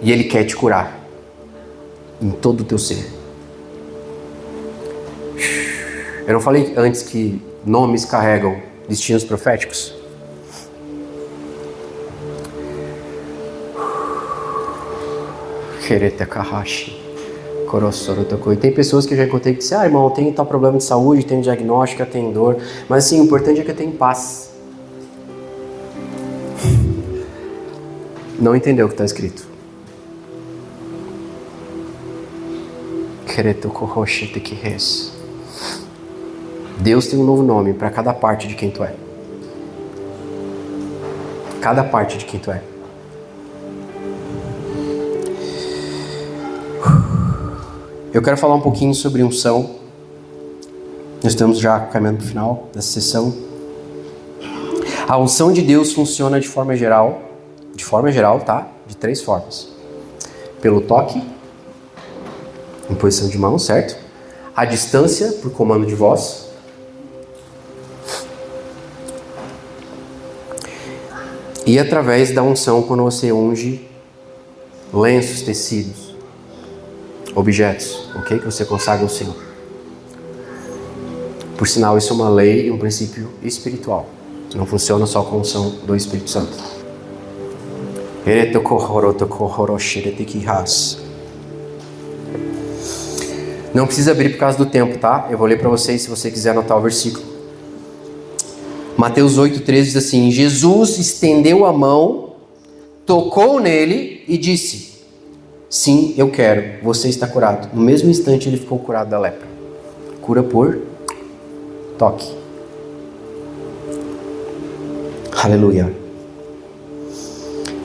E Ele quer te curar. Em todo o teu ser. Eu não falei antes que nomes carregam destinos proféticos? E tem pessoas que eu já encontrei que dizem, irmão, tem tal problema de saúde, tem diagnóstico, tem dor, mas assim, o importante é que eu tenho paz. Não entendeu o que está escrito. Deus tem um novo nome para cada parte de quem tu é. Cada parte de quem tu é. Eu quero falar um pouquinho sobre unção. Nós estamos já caminhando para o final dessa sessão. A unção de Deus funciona de forma geral, tá? De 3 formas. Pelo toque, em posição de mão, certo? A distância, por comando de voz. E através da unção, quando você unge lenços, tecidos, objetos, ok? Que você consagra ao Senhor. Por sinal, isso é uma lei e um princípio espiritual. Não funciona só com a unção do Espírito Santo. Não precisa abrir por causa do tempo, tá? Eu vou ler para vocês se você quiser anotar o versículo. Mateus 8,13 diz assim: Jesus estendeu a mão, tocou nele e disse: sim, eu quero, você está curado. No mesmo instante ele ficou curado da lepra. Cura por toque. Aleluia.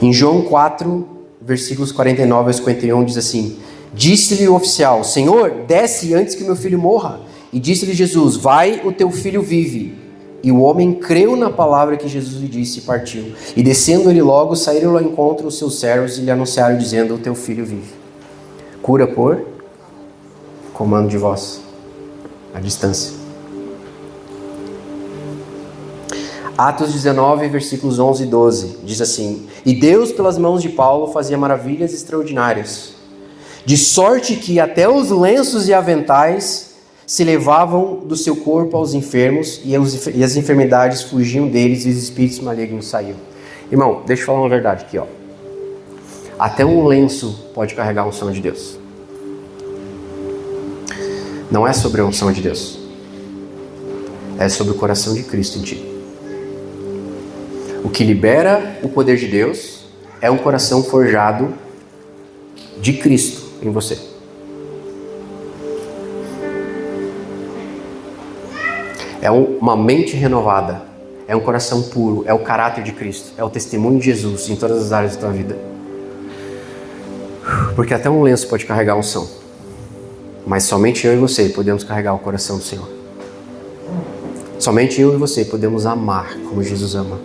Em João 4, versículos 49 a 51 diz assim: disse-lhe o oficial: Senhor, desce antes que meu filho morra. E disse-lhe Jesus: vai, o teu filho vive. E o homem creu na palavra que Jesus lhe disse e partiu. E descendo ele logo, saíram ao encontro os seus servos e lhe anunciaram dizendo: o teu filho vive. Cura por comando de voz, à distância. Atos 19, versículos 11 e 12, diz assim: e Deus pelas mãos de Paulo fazia maravilhas extraordinárias, de sorte que até os lenços e aventais se levavam do seu corpo aos enfermos, e as enfermidades fugiam deles e os espíritos malignos saíam. Irmão, deixa eu falar uma verdade aqui, ó. Até um lenço pode carregar a unção de Deus. Não é sobre a unção de Deus. É sobre o coração de Cristo em ti. O que libera o poder de Deus é um coração forjado de Cristo em você. É uma mente renovada, é um coração puro, é o caráter de Cristo, é o testemunho de Jesus em todas as áreas da tua vida. Porque até um lenço pode carregar a unção, mas somente eu e você podemos carregar o coração do Senhor. Somente eu e você podemos amar como Jesus ama.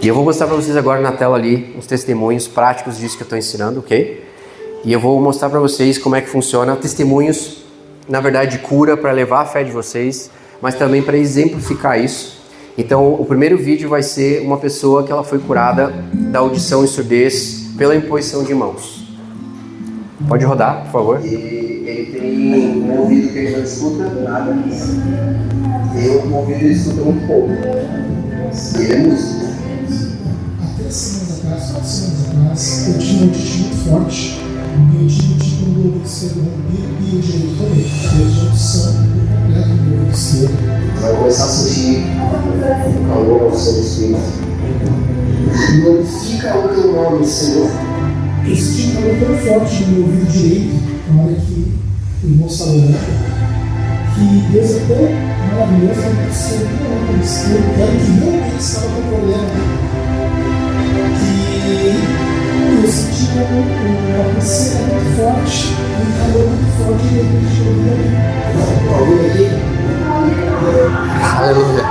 E eu vou mostrar para vocês agora na tela ali uns testemunhos práticos disso que eu estou ensinando, ok? E eu vou mostrar para vocês como é que funciona testemunhos, na verdade, de cura, para levar a fé de vocês, mas também para exemplificar isso. Então, o primeiro vídeo vai ser uma pessoa que ela foi curada da audição e surdez pela imposição de mãos. Pode rodar, por favor. Ele tem um ouvido que ele não escuta nada. E um ouvido ele escuta muito pouco. Ele é músico. Até 6 anos atrás, eu tinha um auditivo muito forte. Meu ouvido tinha um ouvido esquerdo rompido e o direito também. Desde a audição completa do meu ouvido esquerdo. Vai começar a sentir o calor ao seu espírito. Glorifica o teu nome, Senhor. Eu senti um calor tão forte no meu ouvido direito, na hora que o irmão estava orando, que Deus é tão maravilhoso que eu sou eu quero que realmente estava com problema. Que eu senti uma coceira muito forte, um calor muito forte e eu me chorei. Alguém aqui? Aleluia.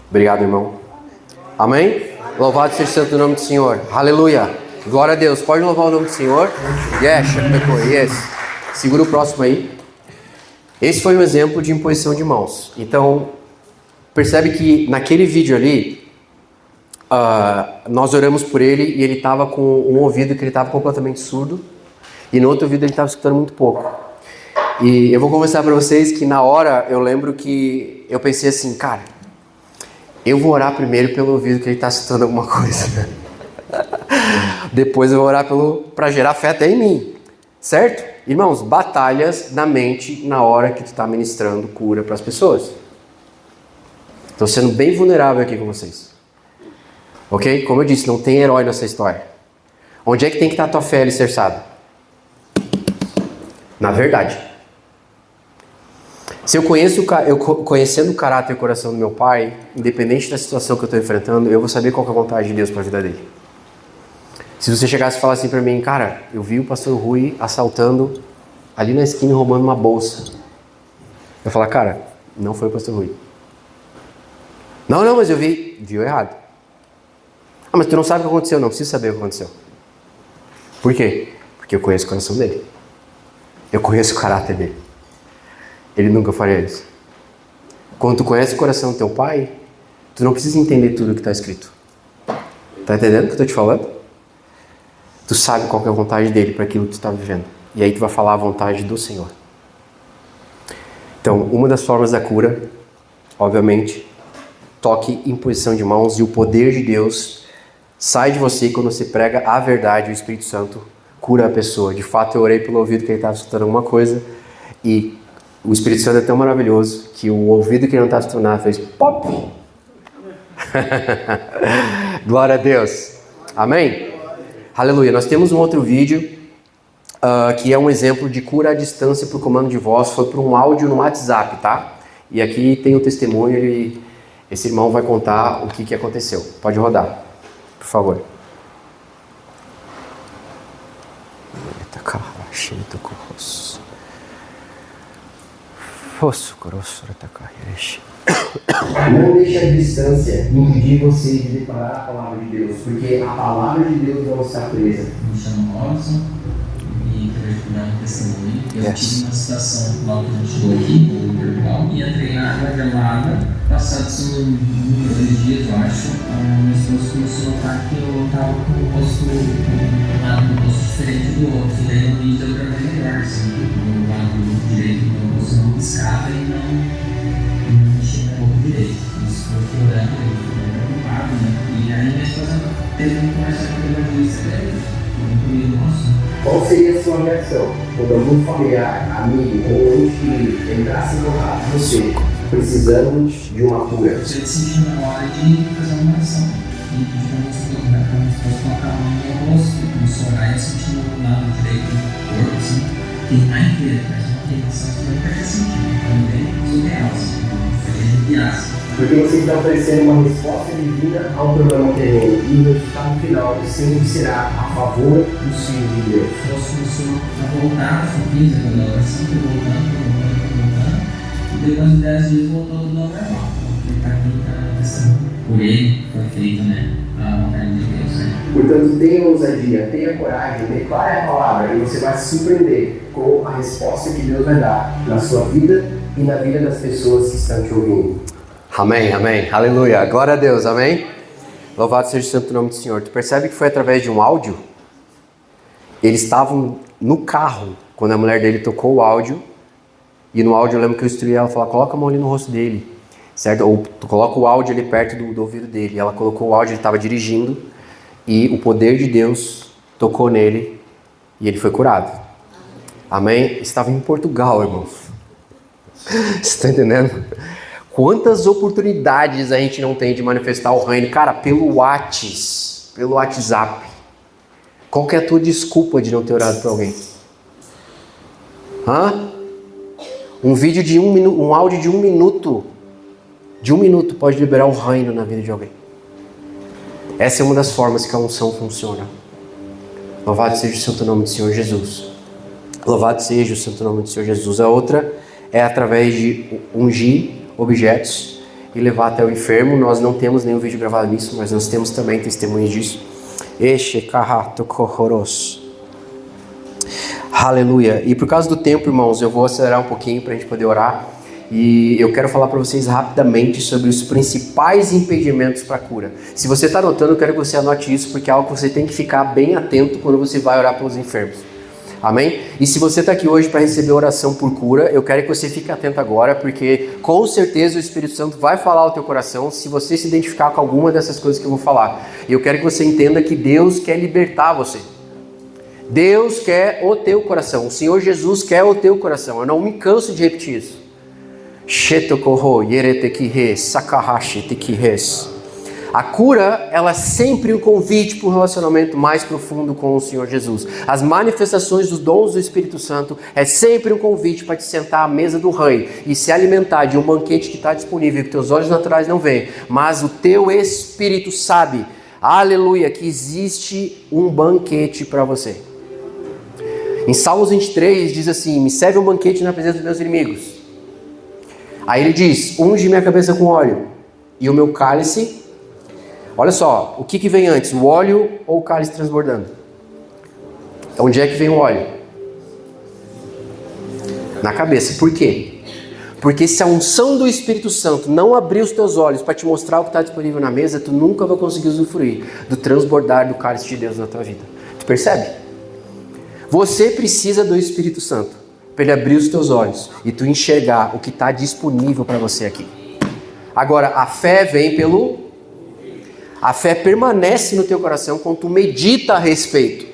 Obrigado, irmão. Amém? Louvado seja o santo nome do Senhor. Aleluia. Glória a Deus. Pode louvar o nome do Senhor. Yes. Segura o próximo aí. Esse foi um exemplo de imposição de mãos. Então, percebe que naquele vídeo ali, nós oramos por ele e ele estava com um ouvido que ele estava completamente surdo e no outro ouvido ele estava escutando muito pouco. E eu vou confessar para vocês que na hora eu lembro que eu pensei assim, cara, eu vou orar primeiro pelo ouvido que ele está escutando alguma coisa. Depois eu vou orar para gerar fé até em mim. Certo? Irmãos, batalhas na mente na hora que tu está ministrando cura para as pessoas. Estou sendo bem vulnerável aqui com vocês. Ok? Como eu disse, não tem herói nessa história. Onde é que tem que estar a tua fé alicerçada? Na verdade. Se eu conhecendo o caráter e o coração do meu pai, independente da situação que eu estou enfrentando, eu vou saber qual que é a vontade de Deus para a vida dele. Se você chegasse e falasse assim para mim, cara, eu vi o pastor Rui assaltando ali na esquina e roubando uma bolsa. Eu ia falar, cara, não foi o pastor Rui. Não, mas eu viu errado. Ah, mas tu não sabe o que aconteceu, não precisa saber o que aconteceu. Por quê? Porque eu conheço o coração dele. Eu conheço o caráter dele. Ele nunca faria isso. Quando tu conhece o coração do teu pai, tu não precisa entender tudo o que está escrito. Tá entendendo o que eu estou te falando? Tu sabe qual que é a vontade dele para aquilo que tu está vivendo. E aí tu vai falar a vontade do Senhor. Então, uma das formas da cura, obviamente, toque, imposição de mãos, e o poder de Deus sai de você quando você prega a verdade. O Espírito Santo cura a pessoa. De fato, eu orei pelo ouvido que ele estava escutando alguma coisa e o Espírito Santo é tão maravilhoso que o ouvido que ele não estava escutando nada fez pop. Glória a Deus. Amém? Aleluia. Nós temos um outro vídeo que é um exemplo de cura à distância por comando de voz. Foi por um áudio no WhatsApp, tá? E aqui tem o testemunho e esse irmão vai contar o que aconteceu. Pode rodar, por favor. Não deixe a distância impedir você de declarar a palavra de Deus, porque a palavra de Deus não está presa. Me chamo Robson e quero dar um testemunho. Eu tive uma situação logo que a gente chegou aqui em Portugal e entrei na água gelada. Passados uns 2 dias, eu acho, meu esposo começou a notar que eu estava com o rosto diferente do outro. E daí no vídeo deu para ver melhor, assim, o lado direito do meu rosto não piscava e não mexia no corpo direito. Isso foi piorando, eu fiquei preocupado, né? E aí minha esposa teve uma conversa com o evangelista comigo, nossa. Qual seria a sua reação quando algum familiar, amigo ou um filho entrasse em contato com você, precisando de uma cura? Eu decidi na hora de fazer uma oração e pedir para minha esposa colocar a mão no meu rosto. Começou a orar e eu senti no lado direito do corpo, assim, queimar inteiro, mas uma queimação que não faz sentido. Foi bem surreal, assim, foi arrepiar. Porque você está oferecendo uma resposta divina ao problema terreno e o resultado final sempre será a favor dos filhos de Deus. O rosto começou a voltar, eu fiz aquela oração, foi voltando, e depois de 10 dias voltou tudo ao normal. Ele está aqui, está pensando por ele, foi feito, né, a vontade de Deus, né? Portanto, tenha ousadia, tenha coragem, declare a palavra e você vai se surpreender com a resposta que Deus vai dar na sua vida e na vida das pessoas que estão te ouvindo. Amém, amém, aleluia, glória a Deus, amém? Louvado seja o santo nome do Senhor. Tu percebe que foi através de um áudio? Eles estavam no carro quando a mulher dele tocou o áudio, e no áudio eu lembro que eu instruí ela, falar, coloca a mão ali no rosto dele, certo? Ou tu coloca o áudio ali perto do ouvido dele. E ela colocou o áudio, ele estava dirigindo, e o poder de Deus tocou nele, e ele foi curado. Amém? Estava em Portugal, irmão. Você está entendendo? Quantas oportunidades a gente não tem de manifestar o reino? Cara, pelo Whats. pelo WhatsApp. Qual que é a tua desculpa de não ter orado por alguém? Um vídeo de 1 minuto, um áudio de 1 minuto. De 1 minuto pode liberar o reino na vida de alguém. Essa é uma das formas que a unção funciona. Louvado seja o santo nome do Senhor Jesus. Louvado seja o santo nome do Senhor Jesus. A outra é através de ungir objetos e levar até o enfermo. Nós não temos nenhum vídeo gravado nisso, mas nós temos também testemunhos disso. Aleluia. E por causa do tempo, irmãos, eu vou acelerar um pouquinho para a gente poder orar. E eu quero falar para vocês rapidamente sobre os principais impedimentos para a cura. Se você está anotando, eu quero que você anote isso, porque é algo que você tem que ficar bem atento quando você vai orar pelos enfermos. Amém? E se você está aqui hoje para receber oração por cura, eu quero que você fique atento agora, porque com certeza o Espírito Santo vai falar ao teu coração se você se identificar com alguma dessas coisas que eu vou falar. E eu quero que você entenda que Deus quer libertar você. Deus quer o teu coração. O Senhor Jesus quer o teu coração. Eu não me canso de repetir isso. A cura, ela é sempre um convite para um relacionamento mais profundo com o Senhor Jesus. As manifestações dos dons do Espírito Santo é sempre um convite para te sentar à mesa do rei e se alimentar de um banquete que está disponível, que teus olhos naturais não veem, mas o teu Espírito sabe, aleluia, que existe um banquete para você. Em Salmos 23 diz assim: me serve um banquete na presença dos meus inimigos. Aí ele diz: unge minha cabeça com óleo e o meu cálice. Olha só, o que vem antes, o óleo ou o cálice transbordando? Onde é que vem o óleo? Na cabeça. Por quê? Porque se a unção do Espírito Santo não abrir os teus olhos para te mostrar o que está disponível na mesa, tu nunca vai conseguir usufruir do transbordar do cálice de Deus na tua vida. Tu percebe? Você precisa do Espírito Santo para ele abrir os teus olhos e tu enxergar o que está disponível para você aqui. Agora, a fé vem pelo... A fé permanece no teu coração quando tu medita a respeito.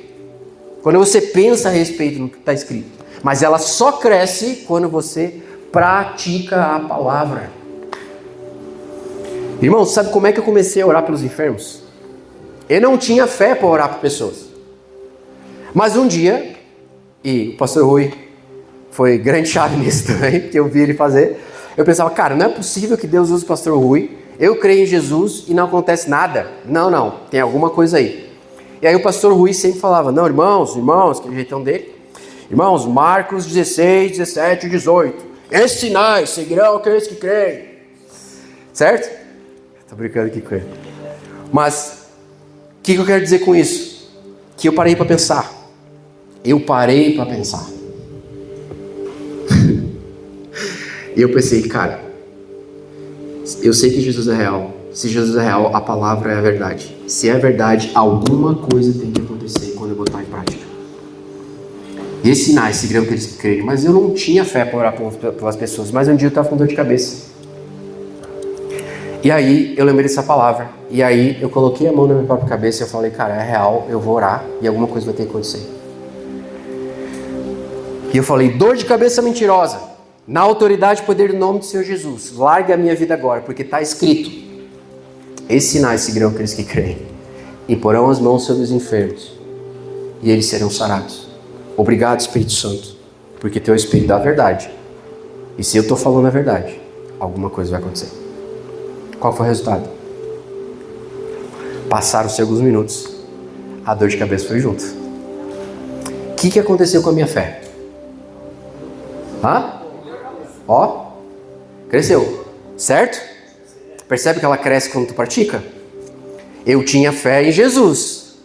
Quando você pensa a respeito do que está escrito. Mas ela só cresce quando você pratica a palavra. Irmão, sabe como é que eu comecei a orar pelos enfermos? Eu não tinha fé para orar por pessoas. Mas um dia, e o pastor Rui foi grande chave nisso também, porque eu vi ele fazer, eu pensava, cara, não é possível que Deus use o pastor Rui, eu creio em Jesus e não acontece nada. Não, tem alguma coisa aí. E aí o pastor Rui sempre falava, não, irmãos, aquele jeitão dele, irmãos, Marcos 16, 17 e 18, esses sinais seguirão aqueles que creem. Certo? Tô brincando aqui com ele. Mas, o que eu quero dizer com isso? Que eu parei para pensar. E eu pensei, cara, eu sei que Jesus é real. Se Jesus é real, a palavra é a verdade. Se é verdade, alguma coisa tem que acontecer quando eu botar em prática. E esses sinais seguirão aqueles que creem. Mas eu não tinha fé para orar pelas pessoas. Mas um dia eu estava com dor de cabeça. E aí eu lembrei dessa palavra. E aí eu coloquei a mão na minha própria cabeça e eu falei, cara, é real, eu vou orar e alguma coisa vai ter que acontecer. E eu falei, dor de cabeça mentirosa, na autoridade e poder do nome do Senhor Jesus, larga a minha vida agora, porque está escrito, esses sinais seguirão aqueles que creem, imporão as mãos sobre os enfermos, e eles serão sarados. Obrigado, Espírito Santo, porque teu Espírito dá a verdade, e se eu estou falando a verdade, alguma coisa vai acontecer. Qual foi o resultado? Passaram-se alguns minutos, a dor de cabeça foi junto. O que aconteceu com a minha fé? Cresceu, certo? Percebe que ela cresce quando tu pratica? Eu tinha fé em Jesus.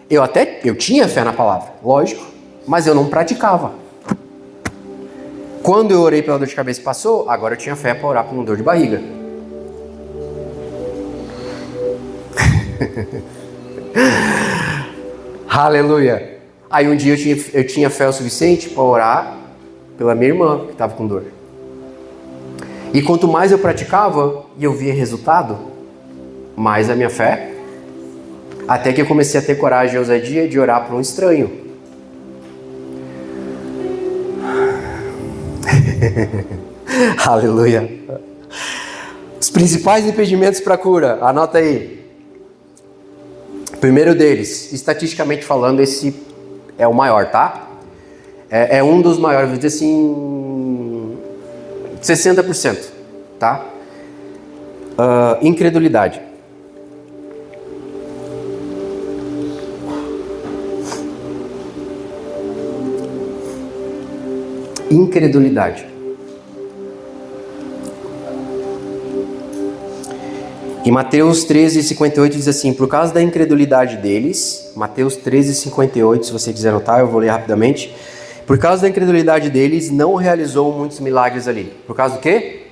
Eu tinha fé na palavra, lógico, mas eu não praticava. Quando eu orei pela dor de cabeça e passou, agora eu tinha fé para orar por uma dor de barriga. Aleluia. Aí um dia eu tinha fé o suficiente para orar pela minha irmã que estava com dor. E quanto mais eu praticava e eu via resultado, mais a minha fé, até que eu comecei a ter coragem e ousadia de orar por um estranho. Aleluia. Os principais impedimentos para a cura, anota aí. Primeiro deles, estatisticamente falando, esse é o maior, tá? É um dos maiores, vou dizer assim, 60%, tá? Incredulidade. Incredulidade. E Mateus 13:58 diz assim: por causa da incredulidade deles, Mateus 13:58, se você quiser anotar, eu vou ler rapidamente. Por causa da incredulidade deles, não realizou muitos milagres ali. Por causa do quê?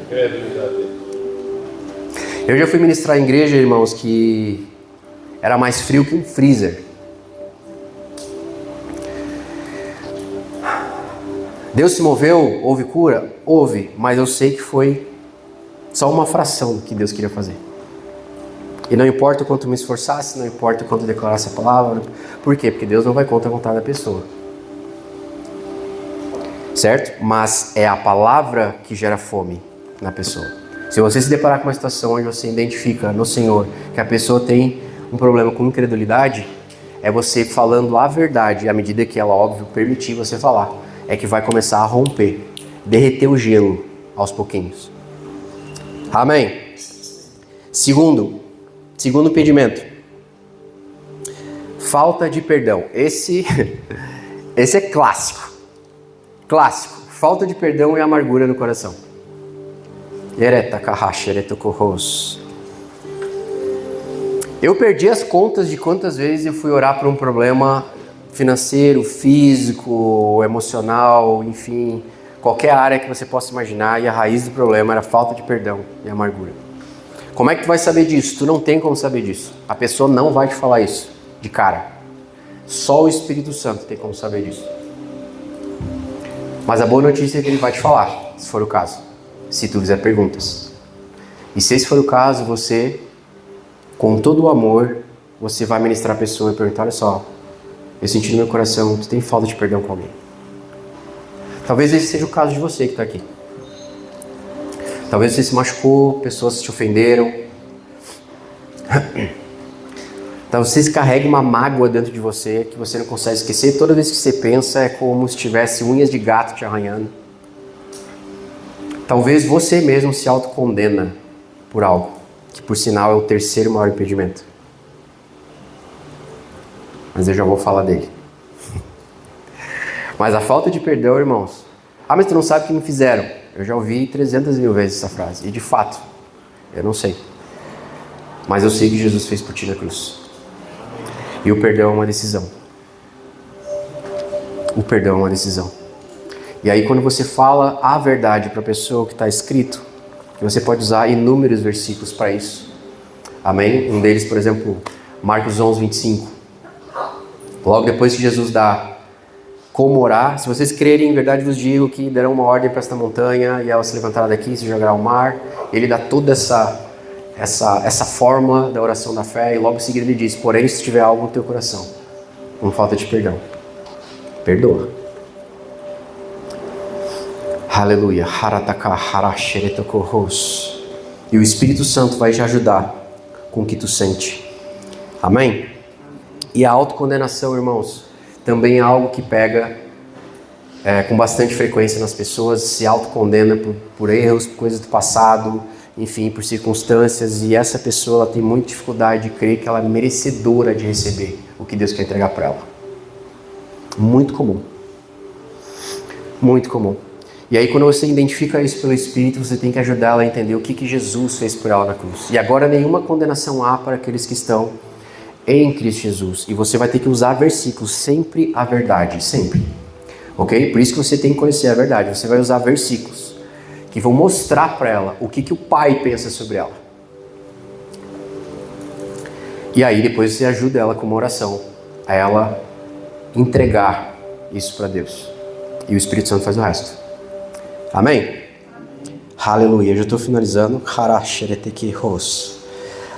Incredulidade. Eu já fui ministrar em igreja, irmãos, que era mais frio que um freezer. Deus se moveu? Houve cura? Houve, mas eu sei que foi só uma fração do que Deus queria fazer. E não importa o quanto me esforçasse, não importa o quanto declarasse a palavra. Por quê? Porque Deus não vai contra a vontade da pessoa. Certo? Mas é a palavra que gera fome na pessoa. Se você se deparar com uma situação onde você identifica no Senhor que a pessoa tem um problema com incredulidade, é você falando a verdade, à medida que ela, óbvio, permitir você falar, é que vai começar a romper, derreter o gelo aos pouquinhos. Amém? Segundo impedimento. Falta de perdão. Esse é clássico. Clássico. Falta de perdão e amargura no coração. Eu perdi as contas de quantas vezes eu fui orar por um problema financeiro, físico, emocional, enfim, qualquer área que você possa imaginar, e a raiz do problema era falta de perdão e amargura. Como é que tu vai saber disso? Tu não tem como saber disso. A pessoa não vai te falar isso de cara. Só o Espírito Santo tem como saber disso. Mas a boa notícia é que ele vai te falar, se for o caso, se tu fizer perguntas. E se esse for o caso, você, com todo o amor, você vai ministrar a pessoa e perguntar: olha só, eu senti no meu coração, tu tem falta de perdão com alguém. Talvez esse seja o caso de você que está aqui. Talvez você se machucou, pessoas te ofenderam. Talvez você carregue uma mágoa dentro de você que você não consegue esquecer. Toda vez que você pensa é como se tivesse unhas de gato te arranhando. Talvez você mesmo se autocondena por algo, que por sinal é o terceiro maior impedimento. Mas eu já vou falar dele. Mas a falta de perdão, irmãos. Ah, mas tu não sabe o que me fizeram. Eu já ouvi 300 mil vezes essa frase. E de fato, eu não sei. Mas eu sei que Jesus fez por ti na cruz. E o perdão é uma decisão. O perdão é uma decisão. E aí quando você fala a verdade para a pessoa que está escrito, que você pode usar inúmeros versículos para isso. Amém? Um deles, por exemplo, Marcos 11:25. Logo depois que Jesus dá como orar: se vocês crerem, em verdade vos digo que darão uma ordem para esta montanha e ela se levantará daqui e se jogará ao mar. Ele dá toda essa fórmula da oração da fé, e logo em seguida ele diz: porém, se tiver algo no teu coração, com falta de perdão, perdoa. Aleluia. E o Espírito Santo vai te ajudar com o que tu sente. Amém? E a autocondenação, irmãos, também é algo que pega com bastante frequência nas pessoas. Se autocondena por erros, por coisas do passado, enfim, por circunstâncias, e essa pessoa ela tem muita dificuldade de crer que ela é merecedora de receber o que Deus quer entregar para ela. Muito comum. Muito comum. E aí quando você identifica isso pelo Espírito, você tem que ajudar ela a entender o que Jesus fez por ela na cruz. E agora nenhuma condenação há para aqueles que estão em Cristo Jesus. E você vai ter que usar versículos, sempre a verdade, sempre. Ok? Por isso que você tem que conhecer a verdade. Você vai usar versículos que vão mostrar para ela o que o Pai pensa sobre ela. E aí depois você ajuda ela com uma oração, a ela entregar isso para Deus. E o Espírito Santo faz o resto. Amém? Aleluia. Eu já estou finalizando.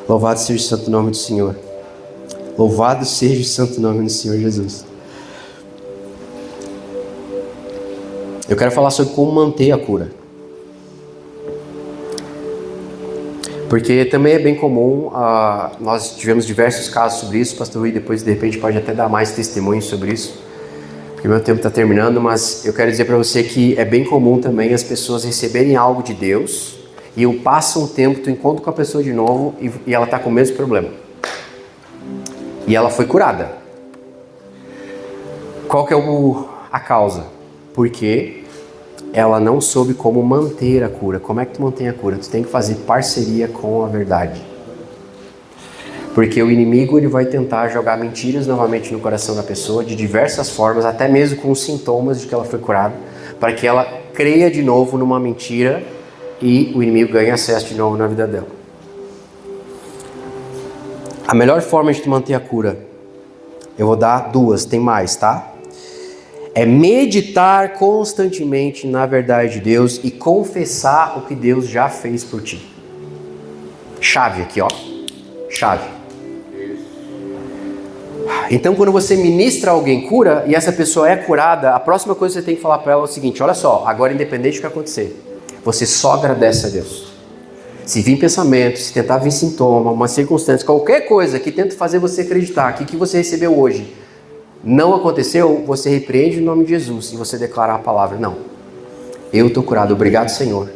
Louvado seja o santo nome do Senhor. Louvado seja o santo nome do Senhor Jesus. Eu quero falar sobre como manter a cura. Porque também é bem comum, nós tivemos diversos casos sobre isso, pastor Rui depois de repente pode até dar mais testemunhos sobre isso, porque meu tempo está terminando, mas eu quero dizer para você que é bem comum também as pessoas receberem algo de Deus e passa um tempo, tu encontra com a pessoa de novo e ela está com o mesmo problema. E ela foi curada. Qual que é a causa? Porque ela não soube como manter a cura. Como é que tu mantém a cura? Tu tem que fazer parceria com a verdade. Porque o inimigo ele vai tentar jogar mentiras novamente no coração da pessoa de diversas formas, até mesmo com os sintomas de que ela foi curada, para que ela creia de novo numa mentira e o inimigo ganhe acesso de novo na vida dela. A melhor forma de tu manter a cura, eu vou dar duas, tem mais, tá? É meditar constantemente na verdade de Deus e confessar o que Deus já fez por ti. Chave aqui, ó. Chave. Então, quando você ministra alguém cura e essa pessoa é curada, a próxima coisa que você tem que falar para ela é o seguinte: olha só, agora independente do que acontecer, você só agradece a Deus. Se vir pensamento, se tentar vir sintoma, uma circunstância, qualquer coisa que tenta fazer você acreditar que o que você recebeu hoje não aconteceu, você repreende o nome de Jesus e você declara a palavra: não, eu estou curado, obrigado Senhor,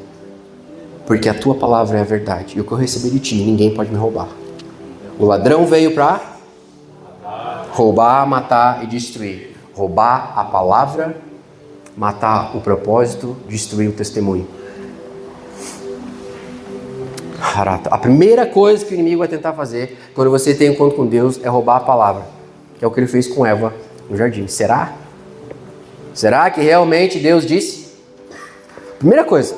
porque a tua palavra é a verdade e o que eu recebi de ti, ninguém pode me roubar. O ladrão veio para roubar, matar e destruir. Roubar a palavra, matar o propósito, destruir o testemunho. A primeira coisa que o inimigo vai tentar fazer quando você tem um encontro com Deus é roubar a palavra, que é o que ele fez com Eva no jardim. Será? Será que realmente Deus disse? Primeira coisa.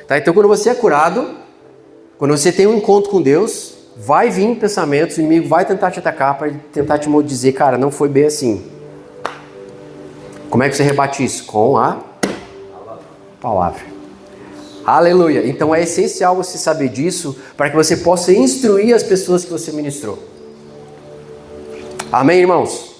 Tá? Então quando você é curado, quando você tem um encontro com Deus, vai vir pensamentos, o inimigo vai tentar te atacar para tentar te dizer: cara, não foi bem assim. Como é que você rebate isso? Com a palavra. Aleluia. Então é essencial você saber disso para que você possa instruir as pessoas que você ministrou. Amém, irmãos?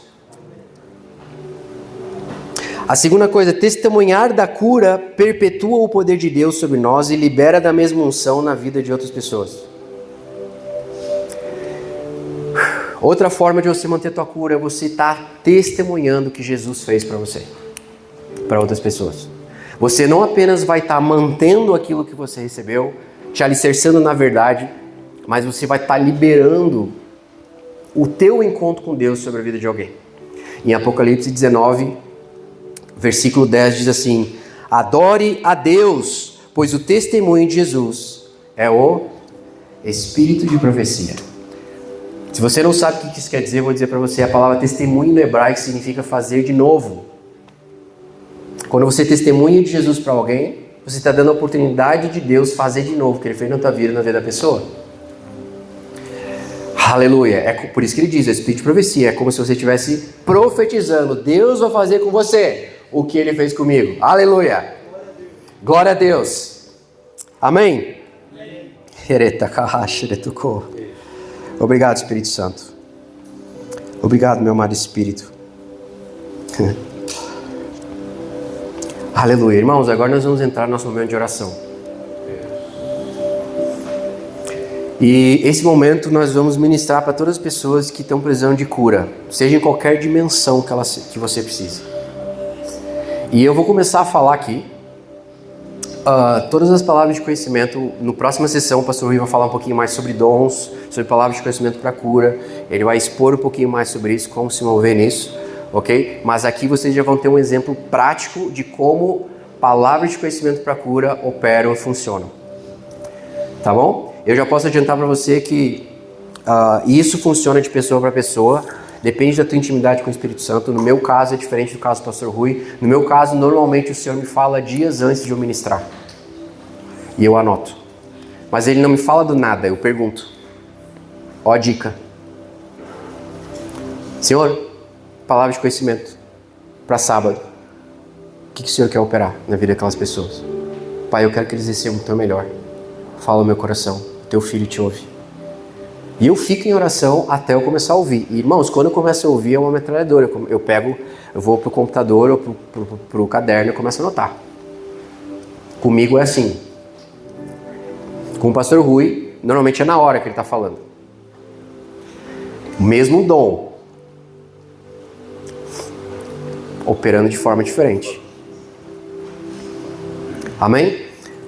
A segunda coisa, testemunhar da cura perpetua o poder de Deus sobre nós e libera da mesma unção na vida de outras pessoas. Outra forma de você manter a tua cura é você estar testemunhando o que Jesus fez para você, para outras pessoas. Você não apenas vai estar mantendo aquilo que você recebeu, te alicerçando na verdade, mas você vai estar liberando o teu encontro com Deus sobre a vida de alguém. Em Apocalipse 19, versículo 10 diz assim: adore a Deus, pois o testemunho de Jesus é o espírito de profecia. Se você não sabe o que isso quer dizer, eu vou dizer para você: a palavra testemunho no hebraico significa fazer de novo. Quando você testemunha de Jesus para alguém, você está dando a oportunidade de Deus fazer de novo o que Ele fez na tua vida, na vida da pessoa. Aleluia. É por isso que ele diz, o espírito de profecia, é como se você estivesse profetizando: Deus vai fazer com você o que Ele fez comigo. Aleluia. Glória a Deus. Amém? Obrigado, Espírito Santo. Obrigado, meu amado Espírito. Aleluia. Irmãos, agora nós vamos entrar no nosso momento de oração. E esse momento nós vamos ministrar para todas as pessoas que estão precisando de cura, seja em qualquer dimensão que você precise. E eu vou começar a falar aqui todas as palavras de conhecimento. No próxima sessão o pastor Rui vai falar um pouquinho mais sobre dons, sobre palavras de conhecimento para cura. Ele vai expor um pouquinho mais sobre isso, como se mover nisso, ok? Mas aqui vocês já vão ter um exemplo prático de como palavras de conhecimento para cura operam e funcionam. Tá bom? Eu já posso adiantar para você que isso funciona de pessoa para pessoa, depende da tua intimidade com o Espírito Santo. No meu caso é diferente do caso do pastor Rui. No meu caso, normalmente o Senhor me fala dias antes de eu ministrar. E eu anoto. Mas Ele não me fala do nada, eu pergunto. Ó a dica. Senhor, palavra de conhecimento para sábado. O que o Senhor quer operar na vida daquelas pessoas? Pai, eu quero que eles recebam o teu melhor. Fala o meu coração, teu filho te ouve. E eu fico em oração até eu começar a ouvir. E, irmãos, quando eu começo a ouvir é uma metralhadora. Eu vou pro computador ou pro caderno e começo a anotar. Comigo é assim. Com o pastor Rui, normalmente é na hora que ele está falando. O mesmo dom, operando de forma diferente. Amém?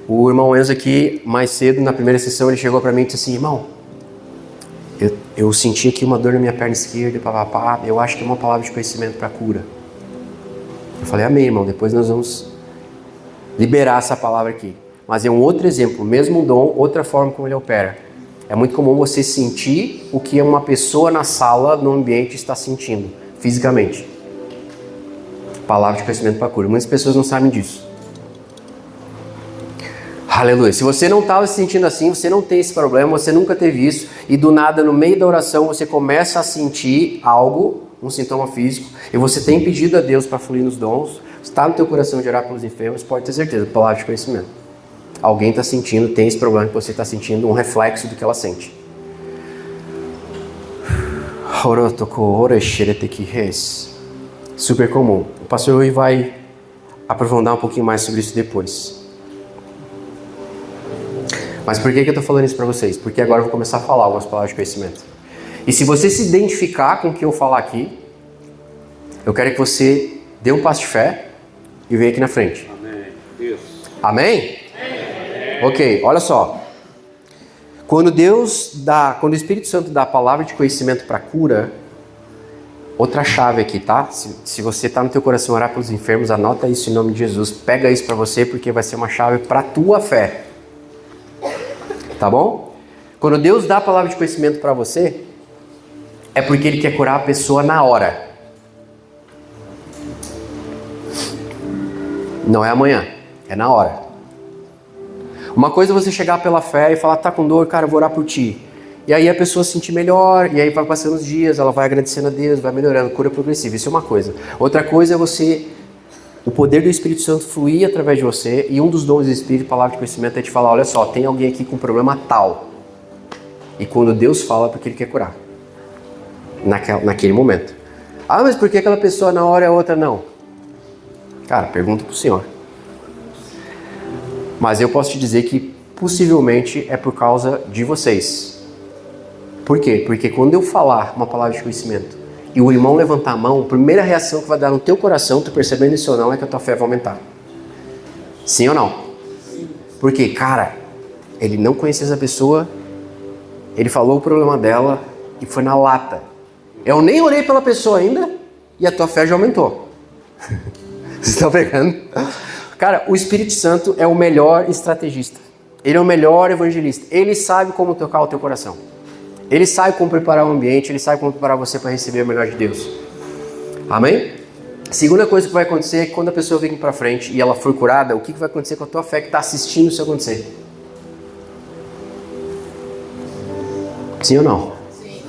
O irmão Enzo aqui, mais cedo, na primeira sessão, ele chegou para mim e disse assim: irmão, eu senti aqui uma dor na minha perna esquerda, papapá, eu acho que é uma palavra de conhecimento para cura. Eu falei: amém, irmão, depois nós vamos liberar essa palavra aqui. Mas é um outro exemplo, mesmo dom, outra forma como ele opera. É muito comum você sentir o que uma pessoa na sala, no ambiente, está sentindo, fisicamente. Palavra de conhecimento para cura. Muitas pessoas não sabem disso. Aleluia. Se você não estava se sentindo assim, você não tem esse problema, você nunca teve isso, e do nada, no meio da oração, você começa a sentir algo, um sintoma físico, e você tem pedido a Deus para fluir nos dons, está no teu coração de orar pelos enfermos, pode ter certeza, palavra de conhecimento. Alguém está sentindo, tem esse problema que você está sentindo, um reflexo do que ela sente. Super comum. O pastor Rui vai aprofundar um pouquinho mais sobre isso depois. Mas por que eu estou falando isso para vocês? Porque agora eu vou começar a falar algumas palavras de conhecimento. E se você se identificar com o que eu falar aqui, eu quero que você dê um passo de fé e venha aqui na frente. Amém. Isso. Amém? Ok, olha só. Quando o Espírito Santo dá a palavra de conhecimento para cura, outra chave aqui, tá? Se você está no teu coração orar pelos enfermos, anota isso em nome de Jesus. Pega isso para você, porque vai ser uma chave para a tua fé. Tá bom? Quando Deus dá a palavra de conhecimento para você, é porque Ele quer curar a pessoa na hora. Não é amanhã, é na hora. Uma coisa é você chegar pela fé e falar: tá com dor, cara, eu vou orar por ti. E aí a pessoa se sentir melhor, e aí vai passando os dias, ela vai agradecendo a Deus, vai melhorando, cura progressiva. Isso é uma coisa. Outra coisa é o poder do Espírito Santo fluir através de você, e um dos dons do Espírito, palavra de conhecimento, é te falar: olha só, tem alguém aqui com um problema tal. E quando Deus fala, é porque Ele quer curar. Naquele momento. Ah, mas por que aquela pessoa na hora é outra não? Cara, pergunta pro Senhor. Mas eu posso te dizer que possivelmente é por causa de vocês. Por quê? Porque quando eu falar uma palavra de conhecimento e o irmão levantar a mão, a primeira reação que vai dar no teu coração, tu percebendo isso ou não, é que a tua fé vai aumentar. Sim ou não? Sim. Porque, cara, ele não conhecia essa pessoa, ele falou o problema dela e foi na lata. Eu nem orei pela pessoa ainda e a tua fé já aumentou. Vocês estão pegando? Cara, o Espírito Santo é o melhor estrategista. Ele é o melhor evangelista. Ele sabe como tocar o teu coração. Ele sabe como preparar o ambiente, ele sabe como preparar você para receber o melhor de Deus. Amém? Segunda coisa que vai acontecer é que quando a pessoa vem para frente e ela for curada, o que vai acontecer com a tua fé que está assistindo isso acontecer? Sim ou não? Sim.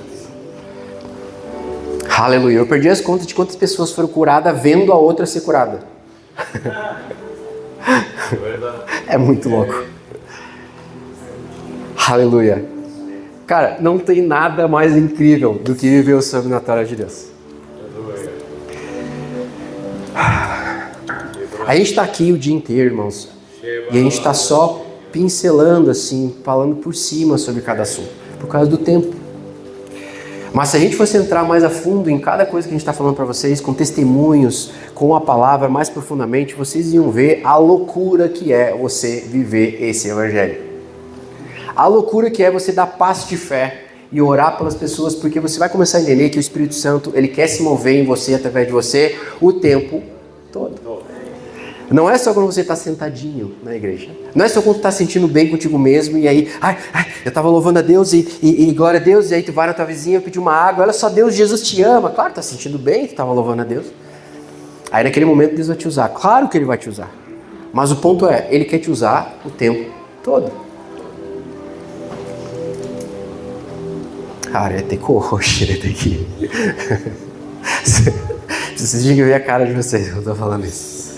Aleluia. Eu perdi as contas de quantas pessoas foram curadas vendo a outra ser curada. É muito louco. Aleluia. Cara, não tem nada mais incrível do que viver o sobrenatural de Deus. A gente está aqui o dia inteiro, irmãos, e a gente está só pincelando assim, falando por cima sobre cada assunto, por causa do tempo. Mas se a gente fosse entrar mais a fundo em cada coisa que a gente está falando para vocês, com testemunhos, com a palavra mais profundamente, vocês iam ver a loucura que é você viver esse evangelho. A loucura que é você dar passo de fé e orar pelas pessoas, porque você vai começar a entender que o Espírito Santo, ele quer se mover em você, através de você, o tempo todo. Não é só quando você está sentadinho na igreja. Não é só quando tu está sentindo bem contigo mesmo e aí, eu estava louvando a Deus e glória a Deus, e aí tu vai na tua vizinha pedir uma água, olha só, Deus, Jesus te ama. Claro, tu está sentindo bem, tu estava louvando a Deus. Aí naquele momento Deus vai te usar. Claro que Ele vai te usar. Mas o ponto é, Ele quer te usar o tempo todo. Arete corroxerete aqui. Vocês tinham que ver a cara de vocês quando eu estou falando isso.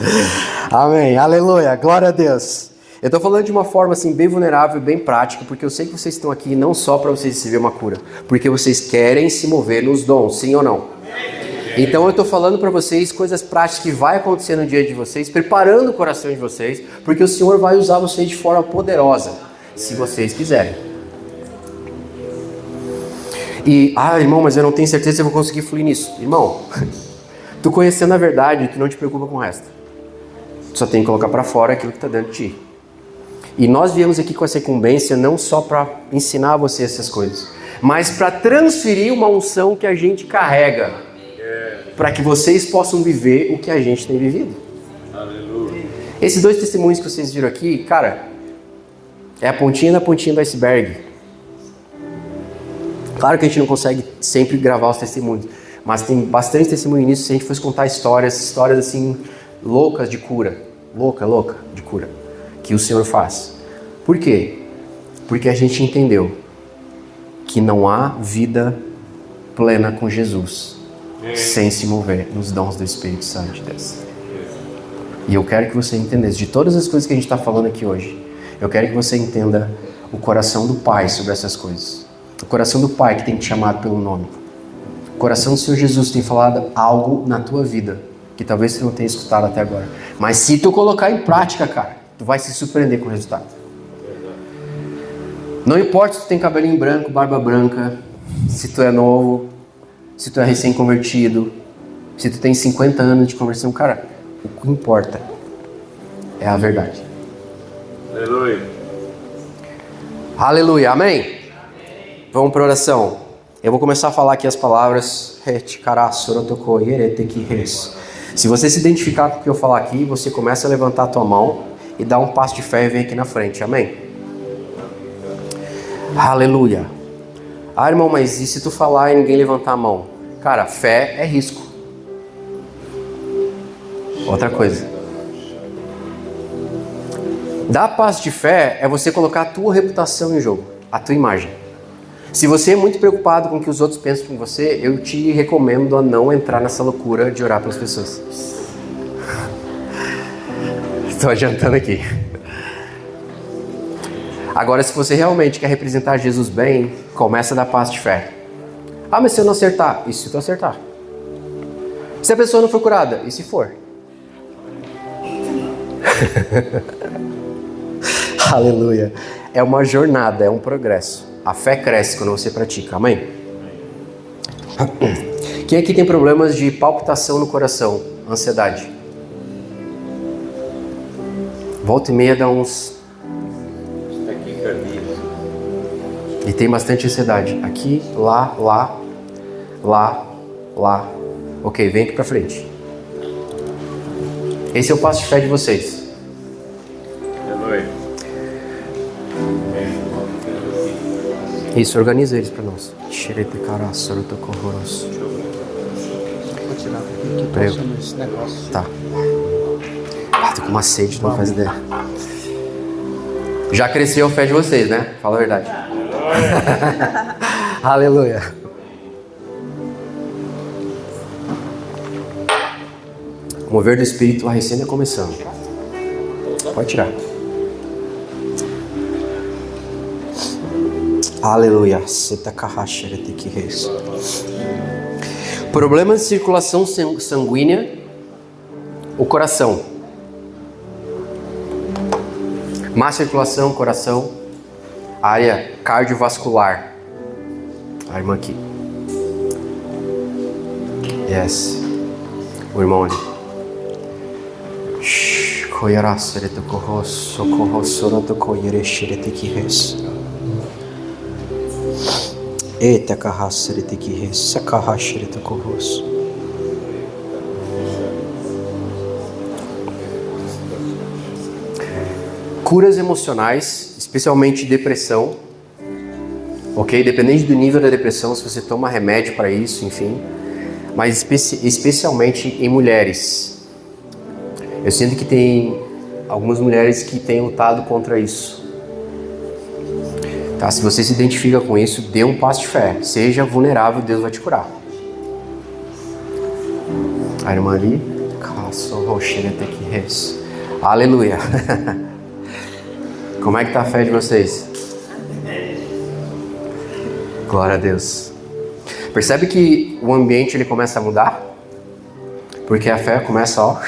Amém, aleluia, glória a Deus. Eu estou falando de uma forma assim bem vulnerável, bem prática, porque eu sei que vocês estão aqui não só para vocês receber uma cura, porque vocês querem se mover nos dons, sim ou não? Então eu estou falando para vocês coisas práticas que vai acontecer no dia de vocês, preparando o coração de vocês, porque o Senhor vai usar vocês de forma poderosa, se vocês quiserem. E, irmão, mas eu não tenho certeza se eu vou conseguir fluir nisso. Irmão, tu conhecendo a verdade, tu não te preocupa com o resto. Tu só tem que colocar para fora aquilo que está dentro de ti. E nós viemos aqui com essa incumbência não só para ensinar você essas coisas, mas para transferir uma unção que a gente carrega, para que vocês possam viver o que a gente tem vivido. Aleluia. Esses 2 testemunhos que vocês viram aqui, cara, é a pontinha da pontinha do iceberg. Claro que a gente não consegue sempre gravar os testemunhos, mas tem bastante testemunho nisso se a gente fosse contar histórias assim, loucas de cura. Louca de cura. Que o Senhor faz. Por quê? Porque a gente entendeu que não há vida plena com Jesus sem se mover nos dons do Espírito Santo de Deus. E eu quero que você entenda isso. De todas as coisas que a gente está falando aqui hoje, eu quero que você entenda o coração do Pai sobre essas coisas. O coração do Pai que tem te chamado pelo nome. O coração do Senhor Jesus tem falado algo na tua vida que talvez você não tenha escutado até agora. Mas se tu colocar em prática, cara, tu vai se surpreender com o resultado. Não importa se tu tem cabelinho branco, barba branca, se tu é novo, se tu é recém-convertido, se tu tem 50 anos de conversão, cara, o que importa é a verdade. Aleluia. Aleluia, amém? Vamos para a oração. Eu vou começar a falar aqui as palavras. Se você se identificar com o que eu falar aqui, você começa a levantar a tua mão e dá um passo de fé e vem aqui na frente, amém? Aleluia. Irmão, mas e se tu falar e ninguém levantar a mão? Cara, fé é risco. Outra coisa. Dar passo de fé é você colocar a tua reputação em jogo, a tua imagem. Se você é muito preocupado com o que os outros pensam com você, eu te recomendo a não entrar nessa loucura de orar pelas pessoas. Estou adiantando aqui. Agora, se você realmente quer representar Jesus bem, começa a dar passo de fé. Mas se eu não acertar? E se tu acertar? Se a pessoa não for curada? E se for? Aleluia. É uma jornada, é um progresso. A fé cresce quando você pratica, amém? Quem aqui tem problemas de palpitação no coração? Ansiedade. Volta e meia dá uns... E tem bastante ansiedade. Aqui, lá, lá, lá, lá. Ok, vem aqui pra frente. Esse é o passo de fé de vocês. Isso, organiza eles pra nós. Vou tirar aqui, tô usando esse negócio. Tá. Tô com uma sede, não faz ideia. Já cresceu a fé de vocês, né? Fala a verdade. Aleluia. O mover do Espírito, a recém começando. Pode tirar. Aleluia. Problemas de circulação sanguínea, o coração. Má circulação, coração. Área cardiovascular. A irmã aqui. Yes. O irmão ali. Eita carracerete que res, carracerete corros. Curas emocionais, especialmente depressão. Ok? Dependendo do nível da depressão, se você toma remédio para isso, enfim. Mas especialmente em mulheres. Eu sinto que tem algumas mulheres que têm lutado contra isso. Tá? Se você se identifica com isso, dê um passo de fé. Seja vulnerável, Deus vai te curar. A irmã ali. Aleluia. Como é que tá a fé de vocês? Glória a Deus. Percebe que o ambiente ele começa a mudar? Porque a fé começa, ó.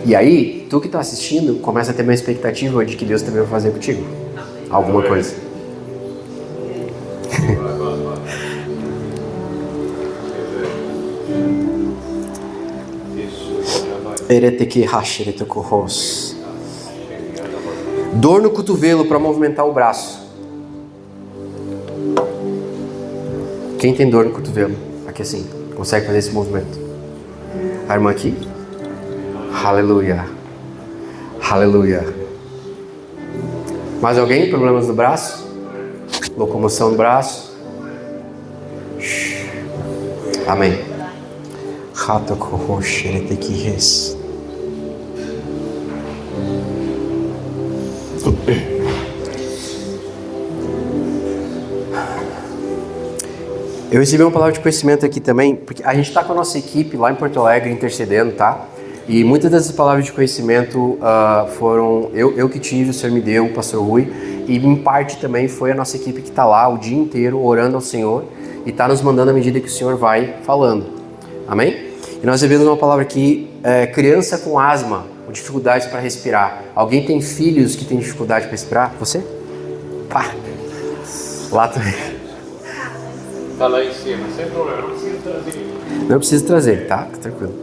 E aí, tu que tá assistindo, começa a ter uma expectativa de que Deus também vai fazer contigo alguma coisa. Dor no cotovelo para movimentar o braço. Quem tem dor no cotovelo? Aqui assim, consegue fazer esse movimento? A irmã aqui? Aleluia. Aleluia. Mais alguém? Problemas no braço? Locomoção no braço? Amém. Eu recebi uma palavra de conhecimento aqui também, porque a gente está com a nossa equipe lá em Porto Alegre intercedendo, tá? E muitas dessas palavras de conhecimento foram eu que tive, o Senhor me deu, o pastor Rui, e em parte também foi a nossa equipe que está lá o dia inteiro orando ao Senhor e está nos mandando à medida que o Senhor vai falando. Amém? E nós recebemos uma palavra aqui, criança com asma, com dificuldades para respirar. Alguém tem filhos que têm dificuldade para respirar? Você? Pá! Lá também. Tá lá em cima, sem problema, não precisa trazer. Não precisa trazer, tá? Tranquilo.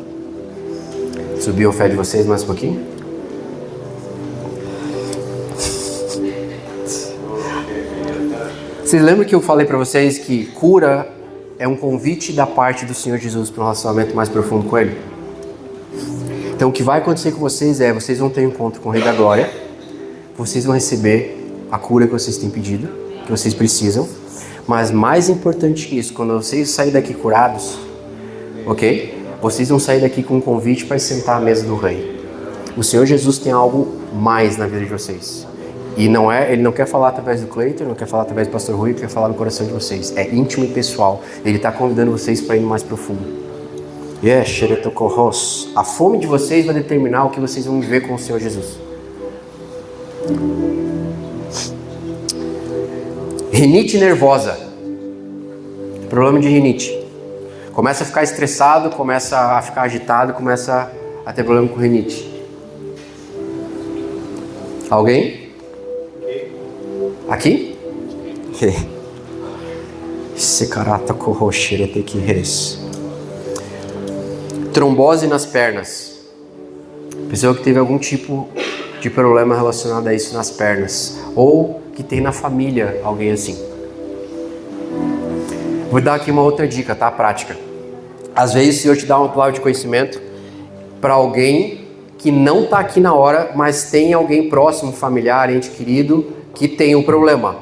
Subir o fé de vocês mais um pouquinho. Vocês lembram que eu falei para vocês que cura é um convite da parte do Senhor Jesus para um relacionamento mais profundo com Ele? Então o que vai acontecer com vocês vocês vão ter um encontro com o Rei da Glória, vocês vão receber a cura que vocês têm pedido, que vocês precisam, mas mais importante que isso, quando vocês saírem daqui curados, ok? Vocês vão sair daqui com um convite para sentar à mesa do Rei. O Senhor Jesus tem algo mais na vida de vocês. E Ele não quer falar através do Cleiton, não quer falar através do pastor Rui, Ele quer falar no coração de vocês. É íntimo e pessoal. Ele está convidando vocês para ir mais profundo. A fome de vocês vai determinar o que vocês vão viver com o Senhor Jesus. Rinite nervosa. Problema de rinite. Começa a ficar estressado, começa a ficar agitado, começa a ter problema com rinite. Alguém? Aqui? Ok. Trombose nas pernas. Pessoa que teve algum tipo de problema relacionado a isso nas pernas. Ou que tem na família alguém assim. Vou dar aqui uma outra dica, tá? Prática. Às vezes o Senhor te dá uma palavra de conhecimento para alguém que não está aqui na hora, mas tem alguém próximo, familiar, ente querido, que tem um problema.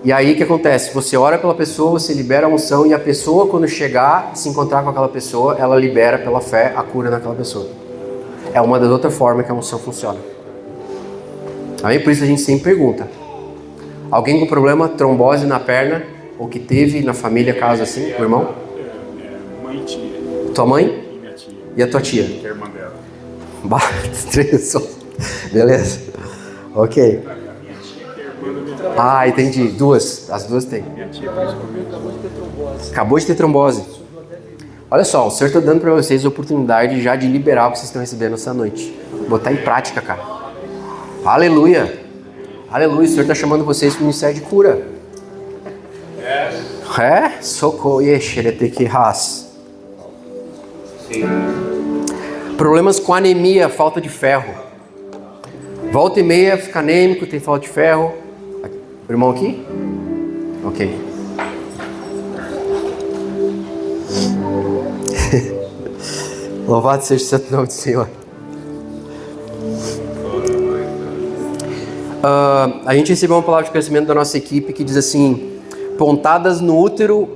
E aí o que acontece? Você ora pela pessoa, você libera a unção e a pessoa, quando chegar, se encontrar com aquela pessoa, ela libera pela fé a cura naquela pessoa. É uma das outras formas que a unção funciona. Amém? Por isso a gente sempre pergunta. Alguém com problema, trombose na perna, ou que teve na família caso assim, o irmão? Mãe e tia. Tua mãe? E minha tia. E a tua tia? Que é a irmã dela. Beleza. Ok. Minha tia que é irmã do meu pai. Entendi. Duas. As duas tem. Minha tia Acabou de ter trombose. Olha só, o Senhor está dando para vocês a oportunidade já de liberar o que vocês estão recebendo essa noite. Botar em prática, cara. Aleluia. Aleluia. O Senhor está chamando vocês para o ministério de cura. Socorro. Problemas com anemia, falta de ferro. Volta e meia, fica anêmico, tem falta de ferro. O irmão aqui? Ok. Louvado seja o santo nome do Senhor. A gente recebeu uma palavra de conhecimento da nossa equipe que diz assim: pontadas no útero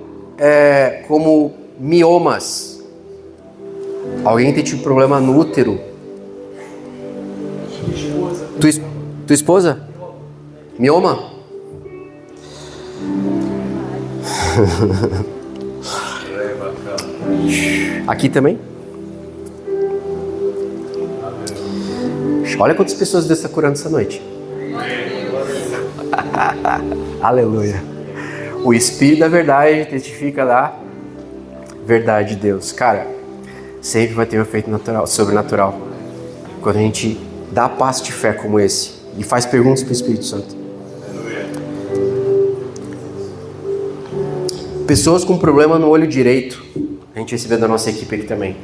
como miomas. Alguém tem tido problema no útero? Tua esposa? Mioma? Aqui também? Olha quantas pessoas Deus está curando essa noite. Aleluia. O Espírito da verdade testifica da verdade de Deus. Cara, sempre vai ter um efeito natural, sobrenatural. Quando a gente dá passo de fé como esse e faz perguntas para o Espírito Santo. Pessoas com problema no olho direito. A gente recebeu da nossa equipe aqui também.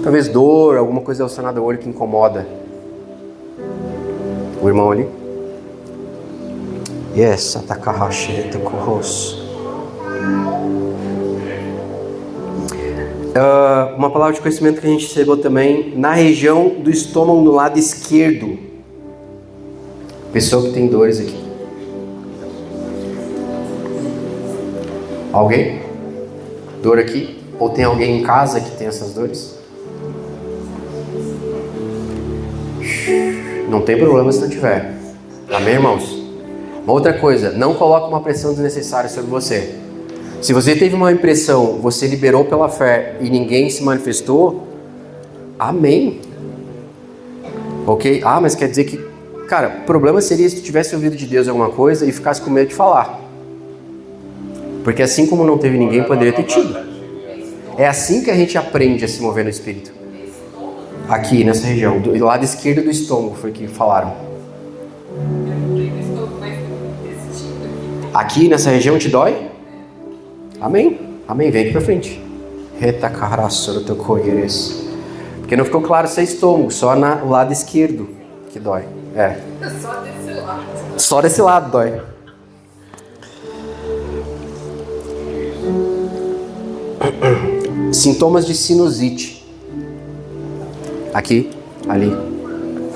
Talvez dor, alguma coisa relacionada ao olho que incomoda. O irmão ali. Yes, atakahashi tokuros. Uma palavra de conhecimento que a gente recebeu também na região do estômago do lado esquerdo. Pessoa que tem dores aqui. Alguém? Dor aqui? Ou tem alguém em casa que tem essas dores? Não tem problema se não tiver. Amém, irmãos? Uma outra coisa, não coloque uma pressão desnecessária sobre você. Se você teve uma impressão, você liberou pela fé e ninguém se manifestou, amém. Ok? Ah, mas quer dizer que, cara, o problema seria se tu tivesse ouvido de Deus alguma coisa e ficasse com medo de falar. Porque assim como não teve ninguém, poderia ter tido. É assim que a gente aprende a se mover no Espírito. Aqui, nessa região, do lado esquerdo do estômago, foi o que falaram. Aqui, nessa região, te dói? Amém? Amém, vem aqui pra frente. Porque não ficou claro se é estômago, só no lado esquerdo que dói. Só desse lado. Só desse lado dói. Sintomas de sinusite. Aqui, ali.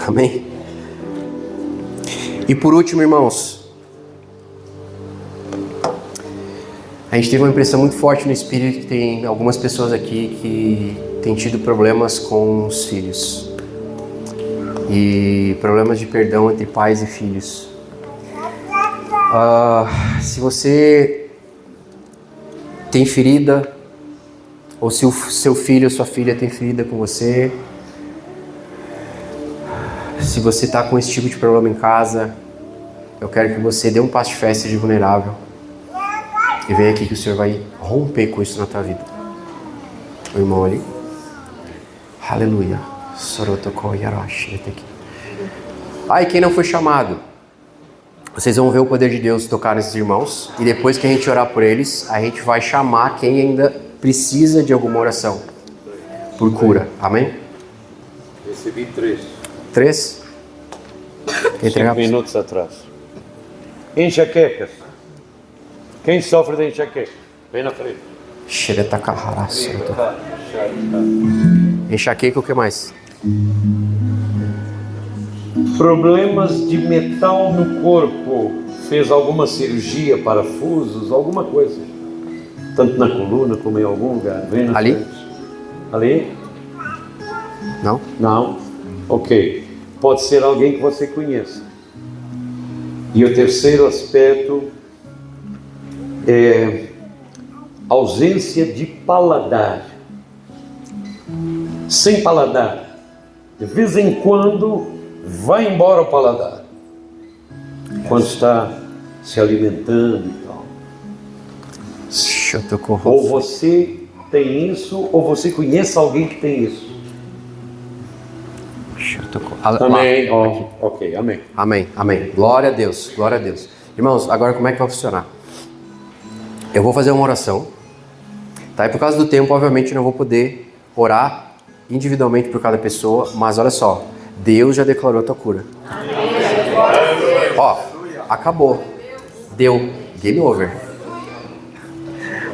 Amém? E por último, irmãos, a gente teve uma impressão muito forte no Espírito que tem algumas pessoas aqui que têm tido problemas com os filhos. E problemas de perdão entre pais e filhos. Se você tem ferida, ou se o seu filho ou sua filha tem ferida com você, se você está com esse tipo de problema em casa, eu quero que você dê um passo de fé, seja vulnerável. E vem aqui que o Senhor vai romper com isso na tua vida. O irmão ali. Aleluia. E quem não foi chamado? Vocês vão ver o poder de Deus tocar nesses irmãos. E depois que a gente orar por eles, a gente vai chamar quem ainda precisa de alguma oração. Por cura. Amém? Recebi 3. 3? 5 minutos atrás. Enxaquecas. Quem sofre de enxaqueca? Vem na frente. Enxaqueca, o que mais? Problemas de metal no corpo. Fez alguma cirurgia, parafusos, alguma coisa. Tanto na coluna como em algum lugar. Vem na ali? frente. Ali? Não? Não? Ok. Pode ser alguém que você conheça. E o terceiro aspecto é ausência de paladar. Sem paladar. De vez em quando vai embora o paladar. Quando está se alimentando e tal. Ou você tem isso, ou você conhece alguém que tem isso. Amém. Ok, amém. Amém, amém. Glória a Deus, glória a Deus. Irmãos, agora como é que vai funcionar? Eu vou fazer uma oração, tá? E por causa do tempo, obviamente, eu não vou poder orar individualmente por cada pessoa, mas olha só, Deus já declarou a tua cura. Ó, acabou. Deu. Game over.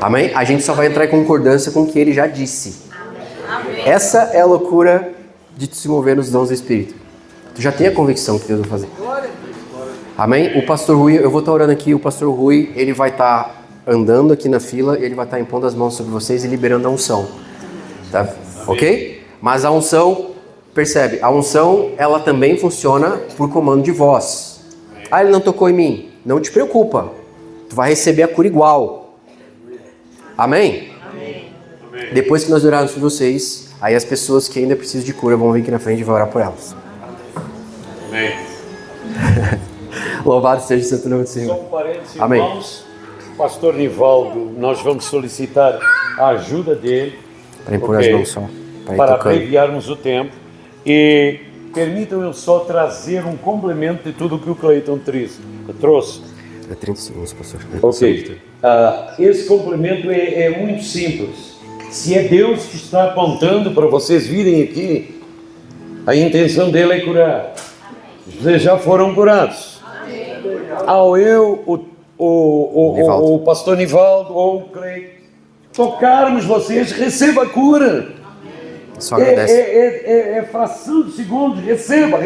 Amém? A gente só vai entrar em concordância com o que ele já disse. Essa é a loucura de se mover nos dons do Espírito. Tu já tem a convicção que Deus vai fazer. Amém? O pastor Rui, eu vou estar orando aqui, o pastor Rui, ele vai estar andando aqui na fila, ele vai estar impondo as mãos sobre vocês e liberando a unção. Tá? Ok? Mas a unção, percebe, a unção, ela também funciona por comando de voz. Ah, ele não tocou em mim. Não te preocupa. Tu vai receber a cura igual. Amém? Amém. Depois que nós orarmos por vocês, aí as pessoas que ainda precisam de cura vão vir aqui na frente e vão orar por elas. Amém. Louvado seja o santo nome do Senhor. Só um parênteses, Amém. irmãos. Pastor Nivaldo, nós vamos solicitar a ajuda dele. Para impor as mãos só. Para abreviarmos o tempo. E permitam eu só trazer um complemento de tudo que o Cleiton trouxe. É 30 segundos, pastor. Ok. Esse complemento é muito simples. Se é Deus que está apontando para vocês virem aqui, a intenção dele é curar. Vocês já foram curados. Ao eu, o pastor Nivaldo ou o Cleide tocarmos vocês, receba a cura. Só agradece. É fração de segundos. Receba.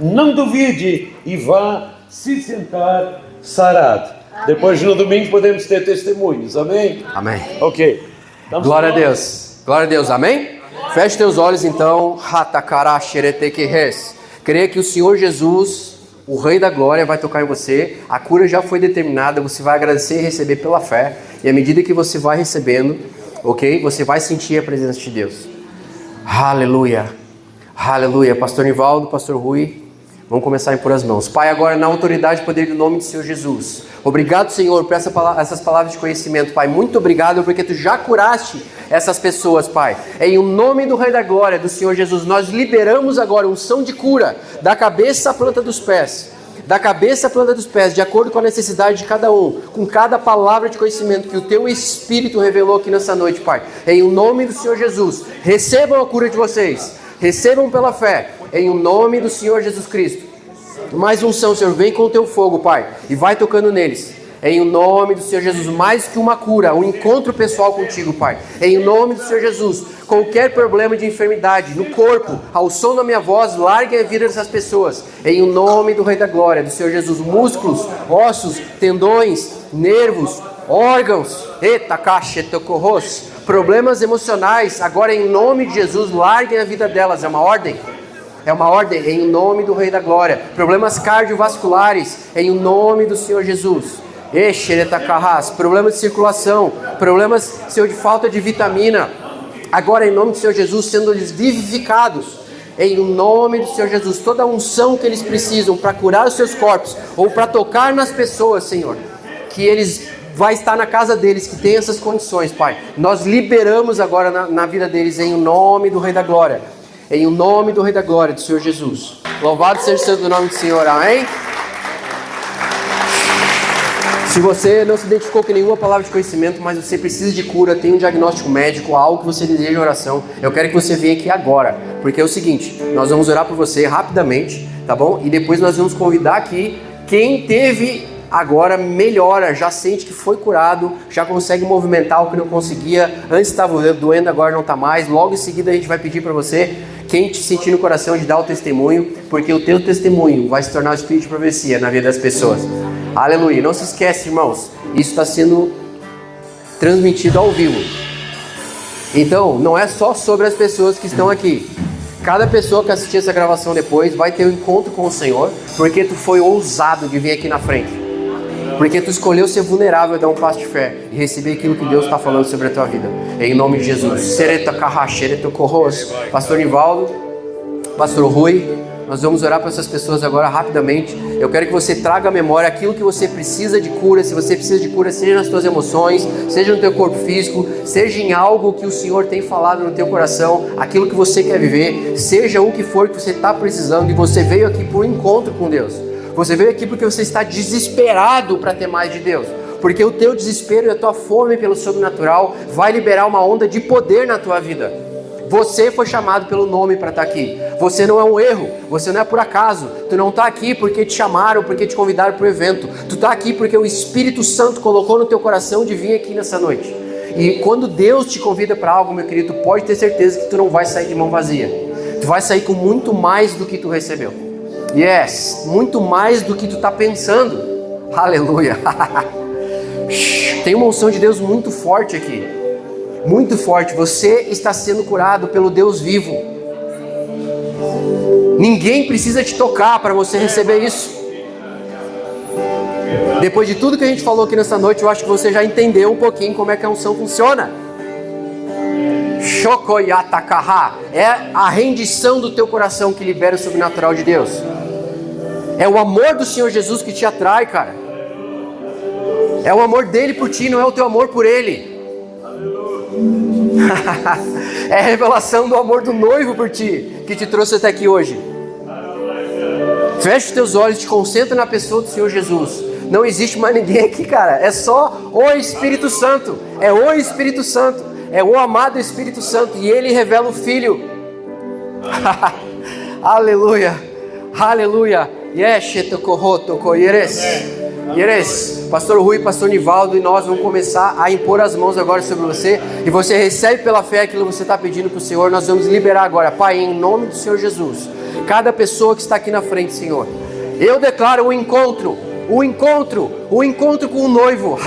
Não duvide e vá se sentar sarado. Depois no domingo podemos ter testemunhos. Amém? Amém. Ok. Glória a Deus. Glória a Deus. Amém? Feche teus olhos então. Creia que o Senhor Jesus, o Rei da Glória, vai tocar em você. A cura já foi determinada. Você vai agradecer e receber pela fé. E à medida que você vai recebendo, ok? Você vai sentir a presença de Deus. Aleluia. Aleluia. Pastor Nivaldo, Pastor Rui, vamos começar a impor as mãos. Pai, agora na autoridade e poder do nome do Senhor Jesus. Obrigado, Senhor, por essas palavras de conhecimento, Pai. Muito obrigado porque Tu já curaste essas pessoas, Pai. Em nome do Rei da Glória, do Senhor Jesus, nós liberamos agora unção de cura da cabeça à planta dos pés. Da cabeça à planta dos pés, de acordo com a necessidade de cada um, com cada palavra de conhecimento que o Teu Espírito revelou aqui nessa noite, Pai. Em nome do Senhor Jesus, recebam a cura de vocês. Recebam pela fé, em nome do Senhor Jesus Cristo. Mais unção, Senhor, vem com o Teu fogo, Pai, e vai tocando neles. Em nome do Senhor Jesus, mais que uma cura, um encontro pessoal contigo, Pai. Em nome do Senhor Jesus, qualquer problema de enfermidade no corpo, ao som da minha voz, largue a vida dessas pessoas. Em nome do Rei da Glória, do Senhor Jesus, músculos, ossos, tendões, nervos, órgãos, problemas emocionais, agora em nome de Jesus, larguem a vida delas. É uma ordem. É uma ordem em nome do Rei da Glória. Problemas cardiovasculares, em nome do Senhor Jesus. Problemas de circulação, problemas, Senhor, de falta de vitamina, agora em nome do Senhor Jesus, sendo eles vivificados, em nome do Senhor Jesus, toda a unção que eles precisam para curar os seus corpos, ou para tocar nas pessoas, Senhor, que eles vai estar na casa deles, que tem essas condições, Pai, nós liberamos agora na vida deles, em nome do Rei da Glória, em nome do Rei da Glória, do Senhor Jesus. Louvado seja o santo nome do Senhor, amém? Se você não se identificou com nenhuma palavra de conhecimento, mas você precisa de cura, tem um diagnóstico médico, algo que você deseja em oração, eu quero que você venha aqui agora, porque é o seguinte, nós vamos orar por você rapidamente, tá bom? E depois nós vamos convidar aqui quem teve agora melhora, já sente que foi curado, já consegue movimentar o que não conseguia, antes estava doendo, agora não está mais. Logo em seguida a gente vai pedir para você, quem te sentir no coração, de dar o testemunho, porque o teu testemunho vai se tornar o espírito de profecia na vida das pessoas. Aleluia. Não se esquece, irmãos, isso está sendo transmitido ao vivo. Então, não é só sobre as pessoas que estão aqui. Cada pessoa que assistir essa gravação depois vai ter um encontro com o Senhor, porque tu foi ousado de vir aqui na frente. Porque tu escolheu ser vulnerável, dar um passo de fé e receber aquilo que Deus está falando sobre a tua vida. Em nome de Jesus. Pastor Nivaldo, Pastor Rui, nós vamos orar para essas pessoas agora rapidamente. Eu quero que você traga à memória aquilo que você precisa de cura. Se você precisa de cura, seja nas tuas emoções, seja no teu corpo físico, seja em algo que o Senhor tem falado no teu coração, aquilo que você quer viver, seja o que for que você está precisando, e você veio aqui por um encontro com Deus. Você veio aqui porque você está desesperado para ter mais de Deus. Porque o teu desespero e a tua fome pelo sobrenatural vai liberar uma onda de poder na tua vida. Você foi chamado pelo nome para estar aqui. Você não é um erro, você não é por acaso. Tu não está aqui porque te chamaram, porque te convidaram para o evento. Tu está aqui porque o Espírito Santo colocou no teu coração de vir aqui nessa noite. E quando Deus te convida para algo, meu querido, tu pode ter certeza que tu não vai sair de mão vazia. Tu vai sair com muito mais do que tu recebeu. Yes, muito mais do que tu está pensando. Aleluia. Tem uma unção de Deus muito forte aqui. Muito forte. Você está sendo curado pelo Deus vivo. Ninguém precisa te tocar para você receber isso. Depois de tudo que a gente falou aqui nessa noite, eu acho que você já entendeu um pouquinho como é que a unção funciona. Shokoyatakaha. É a rendição do teu coração que libera o sobrenatural de Deus. É o amor do Senhor Jesus que te atrai, cara. É o amor dele por ti, não é o teu amor por ele. É a revelação do amor do noivo por ti que te trouxe até aqui hoje. Fecha os teus olhos, te concentra na pessoa do Senhor Jesus. Não existe mais ninguém aqui, cara. É só o Espírito Santo. É o Espírito Santo. é o amado Espírito Santo e ele revela o Filho. Aleluia, aleluia. Pastor Rui, Pastor Nivaldo e nós vamos começar a impor as mãos agora sobre você, e você recebe pela fé aquilo que você está pedindo para o Senhor. Nós vamos liberar agora, Pai, em nome do Senhor Jesus, cada pessoa que está aqui na frente, Senhor. Eu declaro o encontro com o noivo,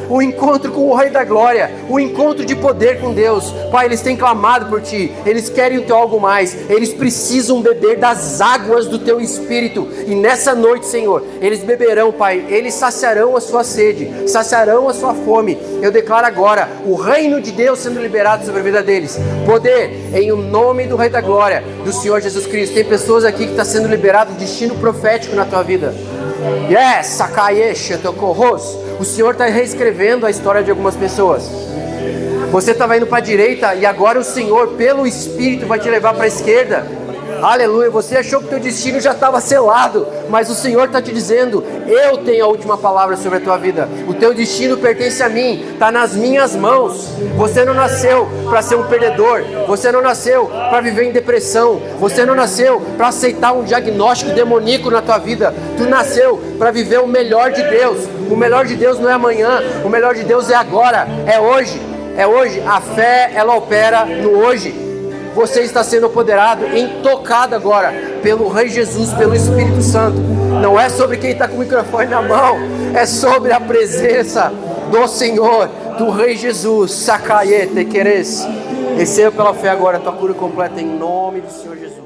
o encontro com o Rei da Glória, o encontro de poder com Deus. Pai, eles têm clamado por Ti, eles querem o Teu algo mais, eles precisam beber das águas do Teu Espírito, e nessa noite, Senhor, eles beberão, Pai, eles saciarão a sua sede, saciarão a sua fome. Eu declaro agora o reino de Deus sendo liberado sobre a vida deles, poder em o nome do Rei da Glória, do Senhor Jesus Cristo. Tem pessoas aqui que está sendo liberado destino profético na tua vida. Yes, o Senhor está reescrevendo a história de algumas pessoas. Você estava indo para a direita e agora o Senhor, pelo Espírito, vai te levar para a esquerda. Aleluia, você achou que o teu destino já estava selado, mas o Senhor está te dizendo: eu tenho a última palavra sobre a tua vida. O teu destino pertence a mim, está nas minhas mãos. Você não nasceu para ser um perdedor, você não nasceu para viver em depressão, você não nasceu para aceitar um diagnóstico demoníaco na tua vida. Tu nasceu para viver o melhor de Deus. O melhor de Deus não é amanhã, o melhor de Deus é agora, é hoje. É hoje. A fé, ela opera no hoje. Você está sendo apoderado, tocado agora pelo Rei Jesus, pelo Espírito Santo. Não é sobre quem está com o microfone na mão, é sobre a presença do Senhor, do Rei Jesus. Sacaiete, queres. Receba pela fé agora a tua cura completa em nome do Senhor Jesus.